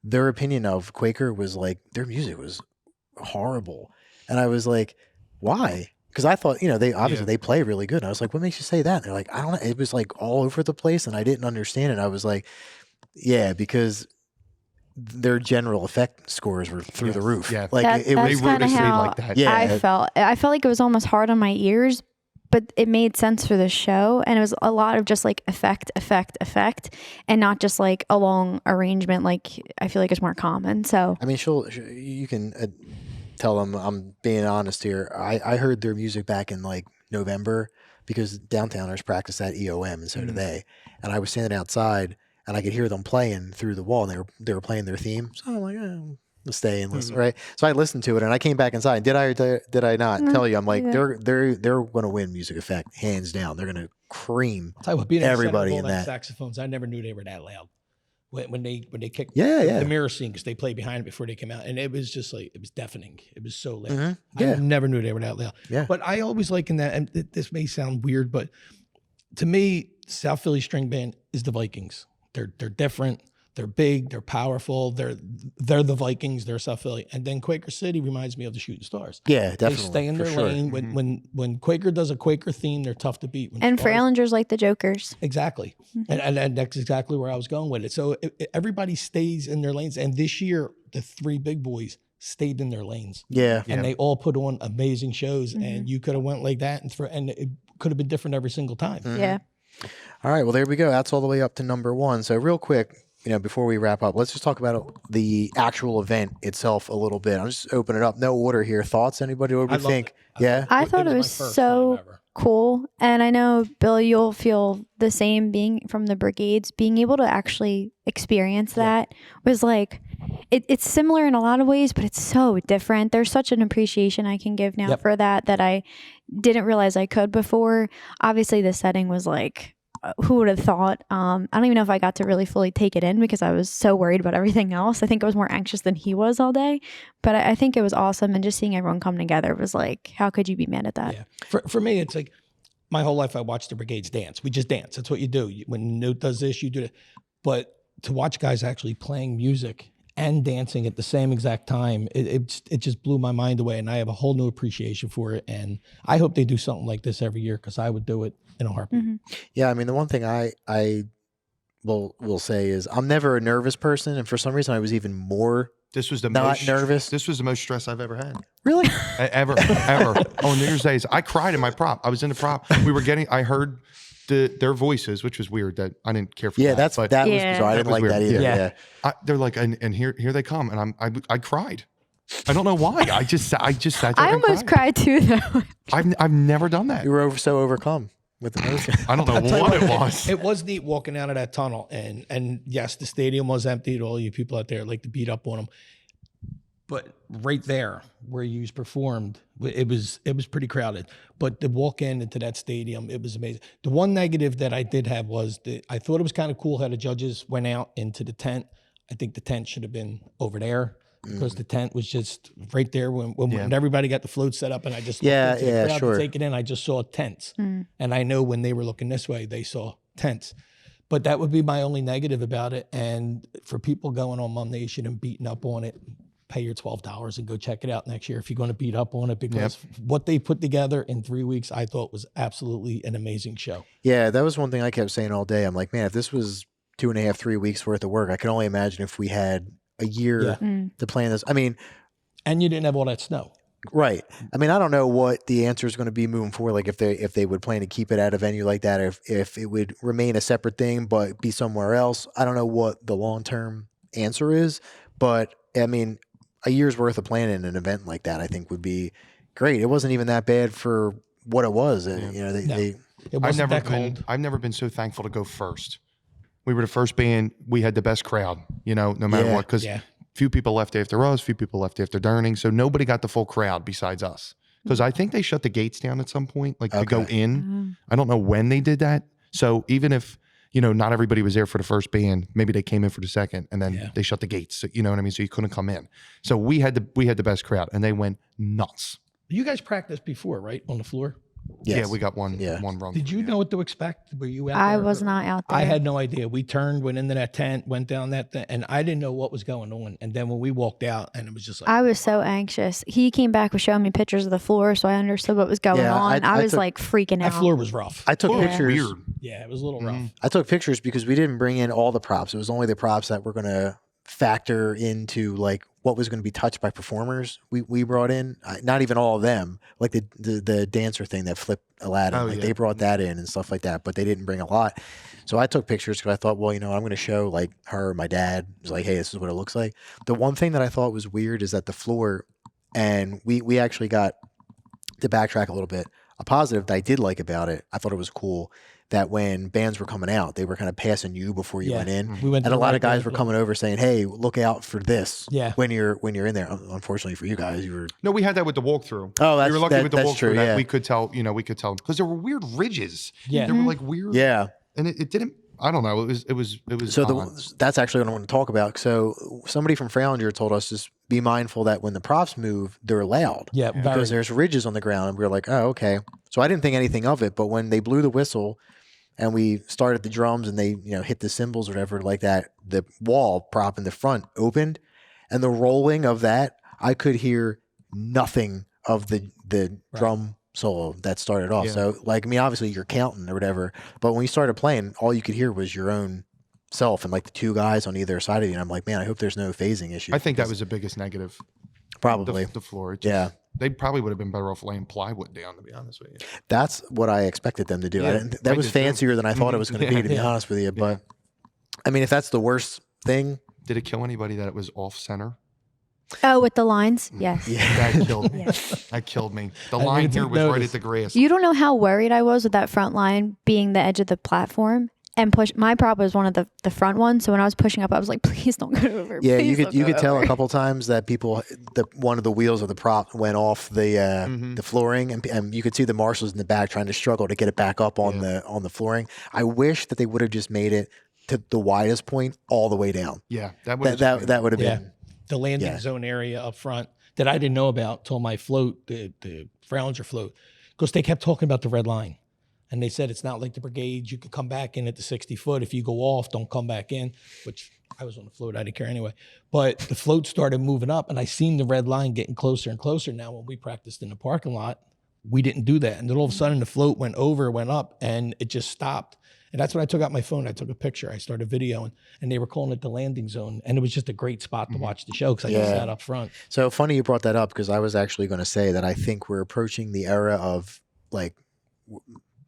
their opinion of Quaker was like their music was horrible. And I was like, why? Because I thought, you know, they obviously they play really good. And I was like, what makes you say that? And they're like, I don't know. It was like all over the place, and I didn't understand it. I was like, yeah, because their general effect scores were through the roof. Yeah, like it was kind of how like that. Yeah, I felt like it was almost hard on my ears, but it made sense for the show, and it was a lot of just like effect, and not just like a long arrangement. Like I feel like it's more common. So I mean, you can. Tell them I'm being honest here. I heard their music back in like November because downtowners practice at EOM, and so do they. And I was standing outside and I could hear them playing through the wall, and they were playing their theme. So I'm like, let's stay and listen, right? So I listened to it, and I came back inside. Did I not tell you? I'm like, they're going to win music effect hands down. They're going to cream Tell you what, being everybody in in that. saxophones, I never knew they were that loud. when they kicked Yeah. the mirror scene, because they played behind it before they came out, and it was just like, it was deafening. It was so loud. Yeah. I never knew they were that loud. Yeah. But I always liken that, and this may sound weird, but to me, South Philly String Band is the Vikings. They're different. They're big. They're powerful. They're the Vikings. They're South Philly. And then Quaker City reminds me of the Shooting Stars. Yeah, definitely. They stay in for their sure. lane. When Quaker does a Quaker theme, they're tough to beat. When And Stars- Frailinger's like the Jokers. Exactly. And that's exactly where I was going with it. So everybody stays in their lanes. And this year, the three big boys stayed in their lanes. Yeah. And they all put on amazing shows. And you could have went like that, and it could have been different every single time. Yeah. All right. Well, there we go. That's all the way up to number 1. So real quick, before we wrap up, let's just talk about the actual event itself a little bit. I'll just open it up. No order here. Thoughts? Anybody? What do I we loved think? it. Yeah. I thought it was my first so time ever. cool. And I know, Bill, you'll feel the same being from the brigades. Being able to actually experience that was like, it's similar in a lot of ways, but it's so different. There's such an appreciation I can give now for that I didn't realize I could before. Obviously, the setting was like, who would have thought? I don't even know if I got to really fully take it in because I was so worried about everything else. I think I was more anxious than he was all day. But I think it was awesome. And just seeing everyone come together was like, how could you be mad at that? Yeah. For me, it's like my whole life I watched the brigades dance. We just dance. That's what you do. When Note does this, you do it. But to watch guys actually playing music and dancing at the same exact time, it just blew my mind away. And I have a whole new appreciation for it. And I hope they do something like this every year, because I would do it in a heartbeat. Yeah. I mean, the one thing I will say is I'm never a nervous person. And for some reason, I was even more This was the not most nervous. This was the most stress I've ever had. Really? Ever. On New Year's Days, I cried in my prop. I was in the prop. I heard their voices, which was weird that I didn't care for Yeah, that. that was Yeah. bizarre. I didn't was like weird. that either. Yeah. Yeah. They're like, and here they come, and I cried. I don't know why. I just sat there I and almost cried too, though. I've never done that. You were so overcome with emotion. I don't know what it was. It was neat walking out of that tunnel, and yes, the stadium was empty. All you people out there like to beat up on them, but right there where you performed, it was pretty crowded. But to walk into that stadium, it was amazing. The one negative that I did have was that I thought it was kind of cool how the judges went out into the tent. I think the tent should have been over there, because the tent was just right there when everybody got the float set up, and I just looked into the crowd to take it in. I just saw tents, and I know when they were looking this way, they saw tents. But that would be my only negative about it. And for people going on Mum Nation and beating up on it, pay your $12 and go check it out next year if you're going to beat up on it, because what they put together in 3 weeks, I thought was absolutely an amazing show. Yeah, that was one thing I kept saying all day. I'm like, man, if this was 2.5, 3 weeks worth of work, I can only imagine if we had a year to plan this. I mean, and you didn't have all that snow. Right. I mean, I don't know what the answer is going to be moving forward. Like if they would plan to keep it at a venue like that, or if it would remain a separate thing but be somewhere else. I don't know what the long-term answer is, but I mean, a year's worth of planning an event like that, I think would be great. It wasn't even that bad for what it was. You know, It wasn't that cold. I've never been so thankful to go first. We were the first band. We had the best crowd, no matter what, because few people left after us, few people left after Durning, so nobody got the full crowd besides us. Because I think they shut the gates down at some point, to go in. I don't know when they did that. So even if not everybody was there for the first band, maybe they came in for the second, and then they shut the gates. So, you know what I mean? So you couldn't come in. So we had the best crowd, and they went nuts. You guys practiced before, right, on the floor? Yes. Yeah, we got one run. Did you know what to expect? Were you out I there? was not out there. I had no idea. We went into that tent, went down that thing, and I didn't know what was going on. And then when we walked out, and it was just like, I was so anxious. He came back with showing me pictures of the floor, so I understood what was going on. I was like freaking out. that floor was rough. I took pictures. Weird. Yeah, it was a little rough. I took pictures because we didn't bring in all the props. It was only the props that were going to factor into like what was going to be touched by performers. We brought in, not even all of them, like the dancer thing that flipped Aladdin. They brought that in and stuff like that, but they didn't bring a lot. So I took pictures because I thought, well, I'm going to show like her, my dad was like, hey, this is what it looks like. The one thing that I thought was weird is that the floor, and we actually got to backtrack a little bit. A positive that I did like about it, I thought it was cool that when bands were coming out, they were kind of passing you before you went in. We went and to a lot the of guys right were band, coming over saying, hey, look out for this when you're in there. Unfortunately for you guys, you were... No, we had that with the walkthrough. Oh, we were lucky with the that's walkthrough true, that yeah. we could tell, because there were weird ridges. Yeah. There were like weird... Yeah. And it didn't I don't know. It was So odd. that's actually what I want to talk about. So somebody from Fralinger told us just be mindful that when the props move, they're loud. Yeah, Because there's ridges on the ground, and we were like, oh, okay. So I didn't think anything of it, but when they blew the whistle and we started the drums and they hit the cymbals or whatever like that, the wall prop in the front opened, and the rolling of that, I could hear nothing of the drum solo that started off. Yeah. So like, I mean, obviously you're counting or whatever, but when you started playing, all you could hear was your own self and like the two guys on either side of you. And I'm like, man, I hope there's no phasing issue. I think that was the biggest negative. Probably The floor. yeah. They probably would have been better off laying plywood down, to be honest with you. That's what I expected them to do. Yeah, That I was did too. fancier than I thought it was going to be, to be honest with you. But I mean, if that's the worst thing, Did it kill anybody that it was off center? Oh, with the lines? Yes. That killed me. Yes. That killed me. The I line didn't here take was right notice. at the grass. You don't know how worried I was with that front line being the edge of the platform and my prop was one of the front ones. So when I was pushing up, I was like, please don't go over. yeah, Please you don't could go tell over." a couple times that one of the wheels of the prop went off the flooring, and you could see the marshals in the back trying to struggle to get it back up on the flooring. I wish that they would have just made it to the widest point all the way down. Yeah, that would That would have been. the landing zone area up front that I didn't know about till my float, the Fralinger float, because they kept talking about the red line. And they said it's not like the brigades. You could come back in at the 60 foot. If you go off, don't come back in, which I was on the float. I didn't care anyway. But the float started moving up, and I seen the red line getting closer and closer. Now, when we practiced in the parking lot, we didn't do that. And then all of a sudden, the float went up, and it just stopped. And that's when I took out my phone. I took a picture. I started videoing, and they were calling it the landing zone. And it was just a great spot to watch the show because I just sat up front. So funny you brought that up, because I was actually going to say that I think we're approaching the era of like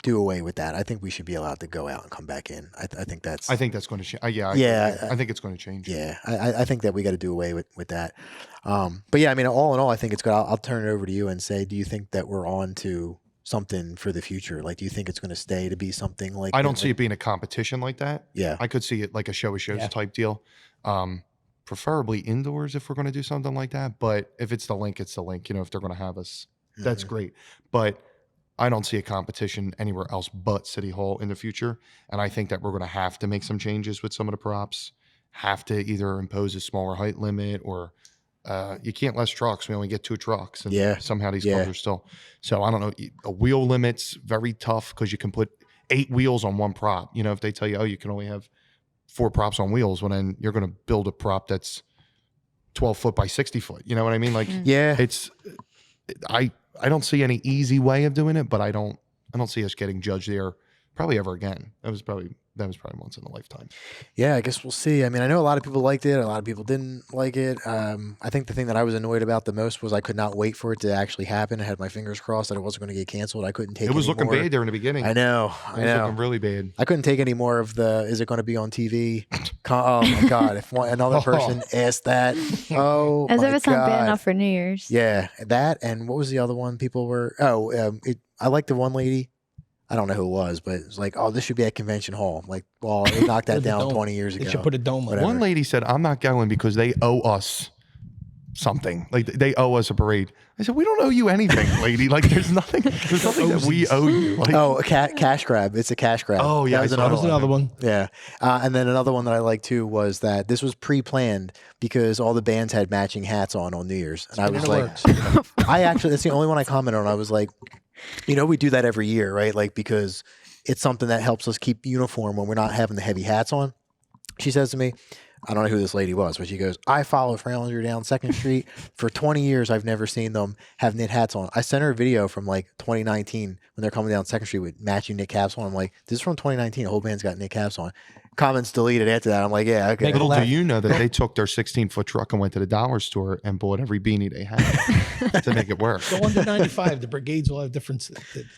do away with that. I think we should be allowed to go out and come back in. I think that's going to change. I think it's going to change. Yeah, I think that we got to do away with that. But yeah, I mean, all in all, I think it's good. I'll turn it over to you and say, do you think that we're on to something for the future? Like, do you think it's going to stay to be something like? I don't see it being a competition like that. Yeah, I could see it like a show of shows type deal. Preferably indoors if we're going to do something like that. But if it's the link, it's the link. If they're going to have us, that's great. But I don't see a competition anywhere else but City Hall in the future. And I think that we're going to have to make some changes with some of the props, have to either impose a smaller height limit or you can't less trucks. We only get 2 trucks. And somehow these clubs are still. So I don't know. A wheel limit's very tough because you can put 8 wheels on one prop. If they tell you, you can only have 4 props on wheels, well, then you're going to build a prop that's 12 foot by 60 foot. You know what I mean? Like, it's, I don't see any easy way of doing it, but I don't see us getting judged there probably ever again. That was probably once in a lifetime. Yeah, I guess we'll see. I mean, I know a lot of people liked it. A lot of people didn't like it. I think the thing that I was annoyed about the most was I could not wait for it to actually happen. I had my fingers crossed that it wasn't going to get canceled. I couldn't take it. It was looking bad there in the beginning. I know. It was looking really bad. I couldn't take any more of the, is it going to be on TV? Oh my God. If another person asked that, as if it's not bad enough for New Year's. Yeah. That. And what was the other one people were, I like the one lady. I don't know who it was, but it's like, oh, this should be at Convention Hall. I'm like, well, they knocked that down 20 years ago. They should put a dome on it. One lady said, I'm not going because they owe us something. Like they owe us a parade. I said, we don't owe you anything, lady. Like there's nothing that we owe you. Like, cash grab. It's a cash grab. Oh yeah, that was another one. Yeah. And then another one that I like too was that this was pre-planned because all the bands had matching hats on New Year's. And I was like, that's the only one I commented on. I was like, we do that every year, right? Like, because it's something that helps us keep uniform when we're not having the heavy hats on. She says to me, I don't know who this lady was, but she goes, I follow Fralinger down 2nd Street. For 20 years, I've never seen them have knit hats on. I sent her a video from like 2019 when they're coming down 2nd Street with matching knit caps on. I'm like, this is from 2019. The whole band's got knit caps on. Comments deleted after that. I'm like, yeah, okay. Little do you know that they took their 16-foot truck and went to the dollar store and bought every beanie they had to make it work. Go under 95. The brigades will have different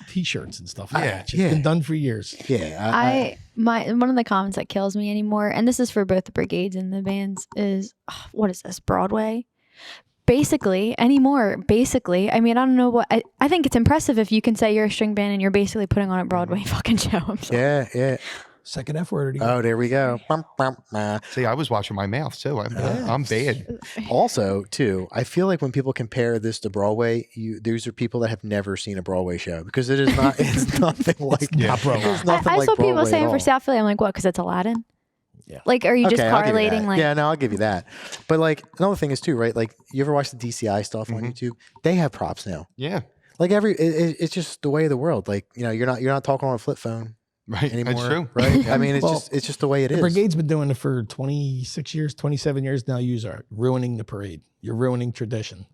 T-shirts and stuff. It's been done for years. Yeah. One of the comments that kills me anymore, and this is for both the brigades and the bands, is what is this, Broadway? Basically, anymore. I mean, I don't know what I think it's impressive if you can say you're a string band and you're basically putting on a Broadway fucking show. I'm sorry. Yeah. Second F word. Oh, there we go. See, I was watching my mouth too. I'm bad. Also, too, I feel like when people compare this to Broadway, these are people that have never seen a Broadway show because it is not. It's nothing like not Broadway. It's nothing I like saw people Broadway saying at for all. South Philly, I'm like, what? Because it's Aladdin. Yeah. Like, are you just Okay, I'll give you correlating? that. Like, Yeah, no, I'll give you that. But like another thing is too, right? Like you ever watch the DCI stuff on YouTube? They have props now. Yeah. Like it's just the way of the world. Like you're not talking on a flip phone Right. anymore. That's true. Right? I mean, Well, it's just the way it The is. brigade's been doing it for 26 years, 27 years now. You are ruining the parade. You're ruining tradition.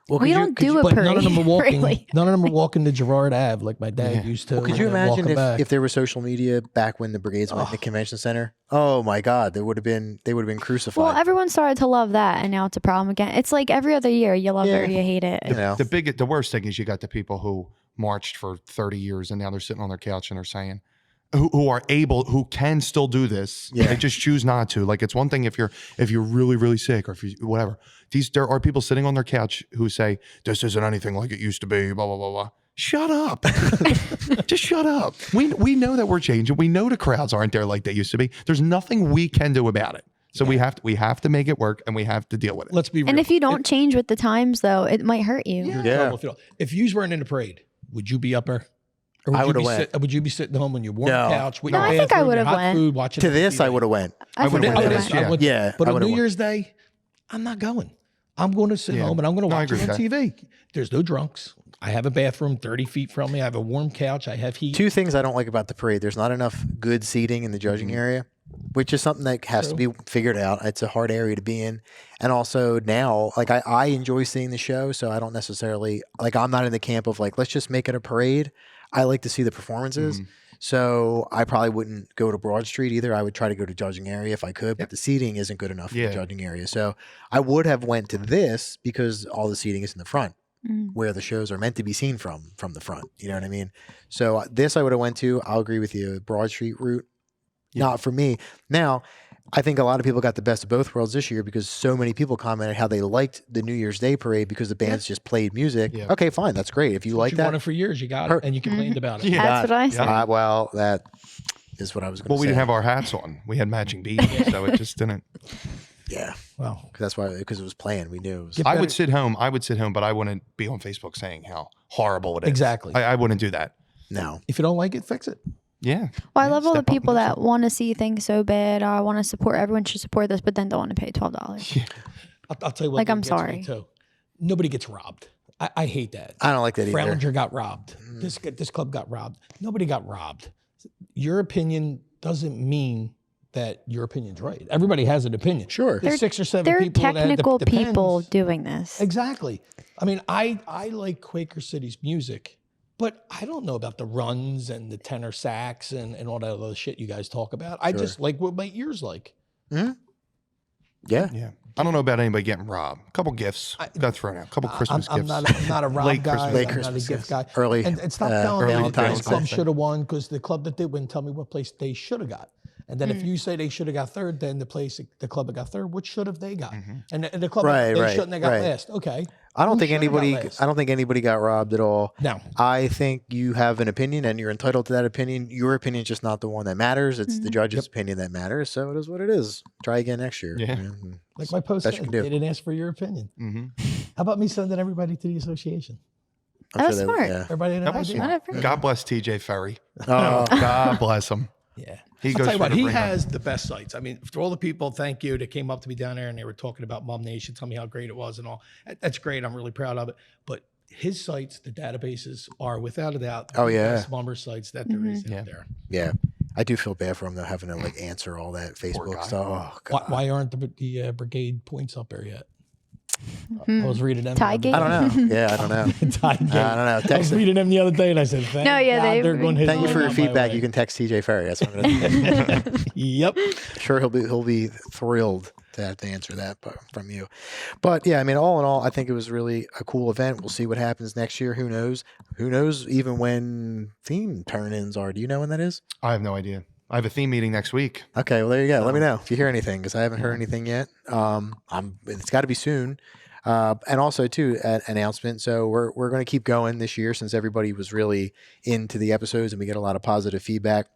Well, we could don't do a But parade. none of them are walking. Really. None of them are walking to Girard Ave like my dad used to. Could you and then imagine walking back. if there was social media back when the brigades went to the convention center? Oh my God, they would have been crucified. Well, everyone started to love that, and now it's a problem again. It's like every other year, you love it or you hate it. you know. The worst thing is you got the people who marched for 30 years and now they're sitting on their couch and they're saying, who can still do this. Yeah. They just choose not to. Like it's one thing if you're really, really sick or if you whatever. There are people sitting on their couch who say, this isn't anything like it used to be, blah, blah, blah, blah. Shut up. Just shut up. We know that we're changing. We know the crowds aren't there like they used to be. There's nothing we can do about it. So we have to make it work and we have to deal with it. Let's be real. And if you don't change with the times, though, it might hurt you. You're in Yeah. trouble if you don't. If you weren't in the parade, would you be up there? Or I would would've you went. would you be sitting home on your warm No. couch with No, your I think I bathroom, would've your hot went. food, watching To the this, TV? I would have went. I would've think I went. would Yeah. have went. Yeah, But I on would've New went. Year's Day, I'm not going. I'm going to sit Yeah. home and I'm going to No, I watch it agree on with TV. There's no drunks. I have a bathroom 30 feet from me. I have a warm couch. I have heat. Two things I don't like about the parade. There's not enough good seating in the judging area, which is something that has to be figured out. It's a hard area to be in. And also now, like I enjoy seeing the show, so I don't necessarily, like I'm not in the camp of like, let's just make it a parade. I like to see the performances. So I probably wouldn't go to Broad Street either. I would try to go to judging area if I could, but the seating isn't good enough for the judging area. So I would have went to this because all the seating is in the front, where the shows are meant to be seen from the front. You know what I mean? So this I would have went to. I'll agree with you. Broad Street route, not for me. Now, I think a lot of people got the best of both worlds this year because so many people commented how they liked the New Year's Day parade because the bands just played music. Yeah. Okay, fine. That's great. If you like you that. wanted for years. You got it, and you complained about it. That's what I said. Well, that is what I was going to say. Well, we didn't have our hats on. We had matching beads, so it just didn't. Yeah. Well, That's why, because it was playing. We knew it was. I would sit home, but I wouldn't be on Facebook saying how horrible it is. Exactly. I wouldn't do that. No. if you don't like it, fix it. Yeah. Well, I love all the step up and people do that want to see things so bad. Or I want to support. Everyone should support this, but then don't want to pay $12. I'll tell you what. Like, I'm gets me, sorry. Too. Nobody gets robbed. I hate that. I don't like that either. Fralinger got robbed. This club got robbed. Nobody got robbed. Your opinion doesn't mean that your opinion's right. Everybody has an opinion. Sure. There's 6 or 7 They're people. technical that depends. people doing this. Exactly. I mean, I like Quaker City's music, but I don't know about the runs and the tenor sax and all that other shit you guys talk about. I just like what my ears like. Yeah. Yeah. I don't know about anybody getting robbed. A couple gifts got thrown out. A couple Christmas I'm gifts. not a rob Late guy. Christmas- Late I'm Christmas not a gift guy. gifts. Early, And stop telling me Valentine's the club Day. should have won because the club that did win, tell me what place they should have got. And then if you say they should have got third, then the club that got third, what should have they got? And the club Right, they right, shouldn't have got right. last. Okay. I don't Who think should have got anybody. last? I don't think anybody got robbed at all. No. I think you have an opinion and you're entitled to that opinion. Your opinion is just not the one that matters. It's the judge's opinion that matters. So it is what it is. Try again next year. Yeah. Like my post Best said, you can they do. didn't ask for your opinion. How about me sending everybody to the association? I'm That's they- smart. Yeah. Everybody had an That was idea? smart. Whatever. God bless TJ Ferry. Oh, God bless him. Yeah. He I'll goes tell you for what, the he ringer. has the best sites. I mean, for all the people, thank you, that came up to me down there and they were talking about Mom Nation, tell me how great it was and all. That's great. I'm really proud of it. But his sites, the databases, are without a doubt the best Mummer sites that there is out there. yeah. I do feel bad for him though, having to like answer all that Facebook guy. stuff. Oh God. Why aren't the brigade points up there yet? I was reading them. Tie the game? other I don't know. Yeah, I don't know. day. Tie game. I don't know. I was Text. reading them the other day and I said, thank No, yeah, God they're going to hit Thank you one for your on my feedback. way. You can text TJ Ferry. That's what I'm gonna do. Yep. Sure, he'll be thrilled to have to answer that from you. But yeah, I mean, all in all, I think it was really a cool event. We'll see what happens next year. Who knows? Who knows even when theme turn-ins are? Do you know when that is? I have no idea. I have a theme meeting next week. Okay, well there you go. Let me know if you hear anything because I haven't heard anything yet. It's got to be soon. And also too, an announcement. So we're going to keep going this year since everybody was really into the episodes and we get a lot of positive feedback.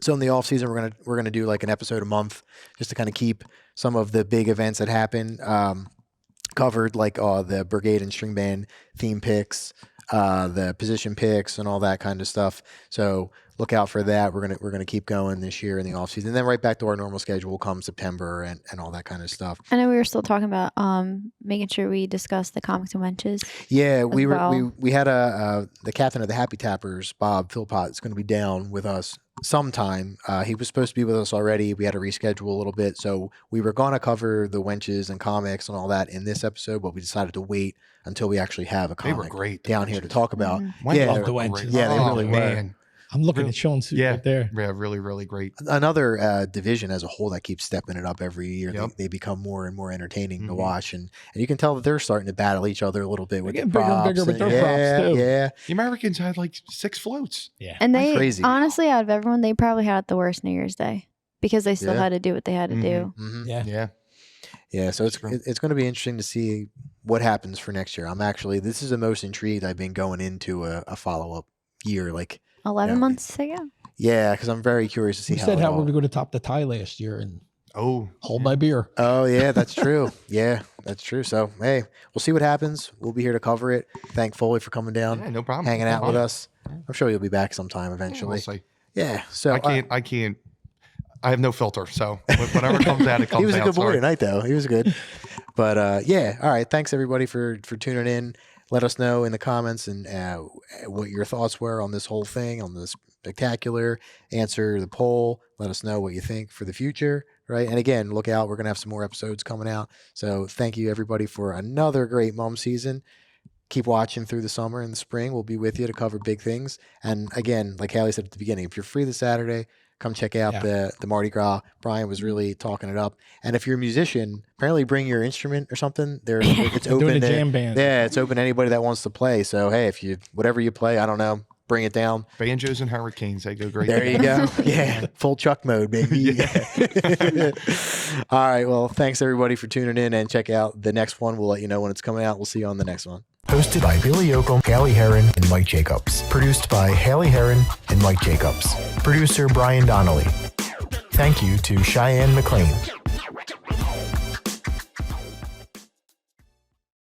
So in the off season, we're gonna do like an episode a month, just to kind of keep some of the big events that happen covered, like the brigade and string band theme picks, the position picks, and all that kind of stuff. So look out for that. We're gonna keep going this year in the off season, and then right back to our normal schedule come September and all that kind of stuff. I know we were still talking about making sure we discuss the comics and wenches. Yeah, we well. we had the captain of the Happy Tappers, Bob Philpott, is going to be down with us sometime. He was supposed to be with us already. We had to reschedule a little bit, so we were going to cover the wenches and comics and all that in this episode, but we decided to wait until we actually have a They comic were great. the down here to wenches. talk about. Wenches Yeah, Love were the great. wenches. Yeah, they Oh, really were. man. I'm looking at Sean's suit Yeah. right there. Yeah, really, really great. Another division as a whole that keeps stepping it up every year. Yep. They become more and more entertaining to Mhm. watch, and you can tell that they're starting to battle each other a little bit with the getting bigger and props. bigger with their yeah, props, too. Yeah, The Americans had like 6 floats. Yeah. And they, Crazy. honestly, out of everyone, they probably had it the worst New Year's Day because they still Yeah. had to do what they had to do. hmm Yeah. Yeah. yeah. So True. it's going to be interesting to see what happens for next year. This is the most intrigued I've been going into a follow up year. Like 11 Yeah. months ago. yeah, because I'm very curious to see We how. said it how all- we were going to top the tie last year and Oh, hold my beer. Oh yeah, that's true. Yeah, that's true. So hey, we'll see what happens. We'll be here to cover it. Thank Foley for coming down, yeah, no problem. hanging No out with problem. us. I'm sure you'll be back sometime We'll eventually. see. Yeah. So I can't. I have no filter, so whatever comes out, it comes out. he was a good boy Sorry. tonight, though. He was good. But yeah, all right. Thanks everybody for tuning in. Let us know in the comments and what your thoughts were on this whole thing, on this spectacular. Answer the poll. Let us know what you think for the future. Right. And again, look out. We're gonna have some more episodes coming out. So thank you everybody for another great mom season. Keep watching through the summer and the spring. We'll be with you to cover big things. And again, like Hallie said at the beginning, if you're free this Saturday, come check out Yeah. the Mardi Gras. Brian was really talking it up. And if you're a musician, apparently bring your instrument or something. It's They're open doing a to jam band. yeah, it's open to anybody that wants to play. So hey, if you whatever you play, I don't know, bring it down. Banjos and hurricanes, they go great. There you go. Yeah, full Chuck mode, baby. All right. Well, thanks everybody for tuning in, and check out the next one. We'll let you know when it's coming out. We'll see you on the next one. Hosted by Billy Yoakum, Hallie Heron, and Mike Jacobs. Produced by Hallie Heron and Mike Jacobs. Producer Brian Donnelly. Thank you to Cheyenne McLean.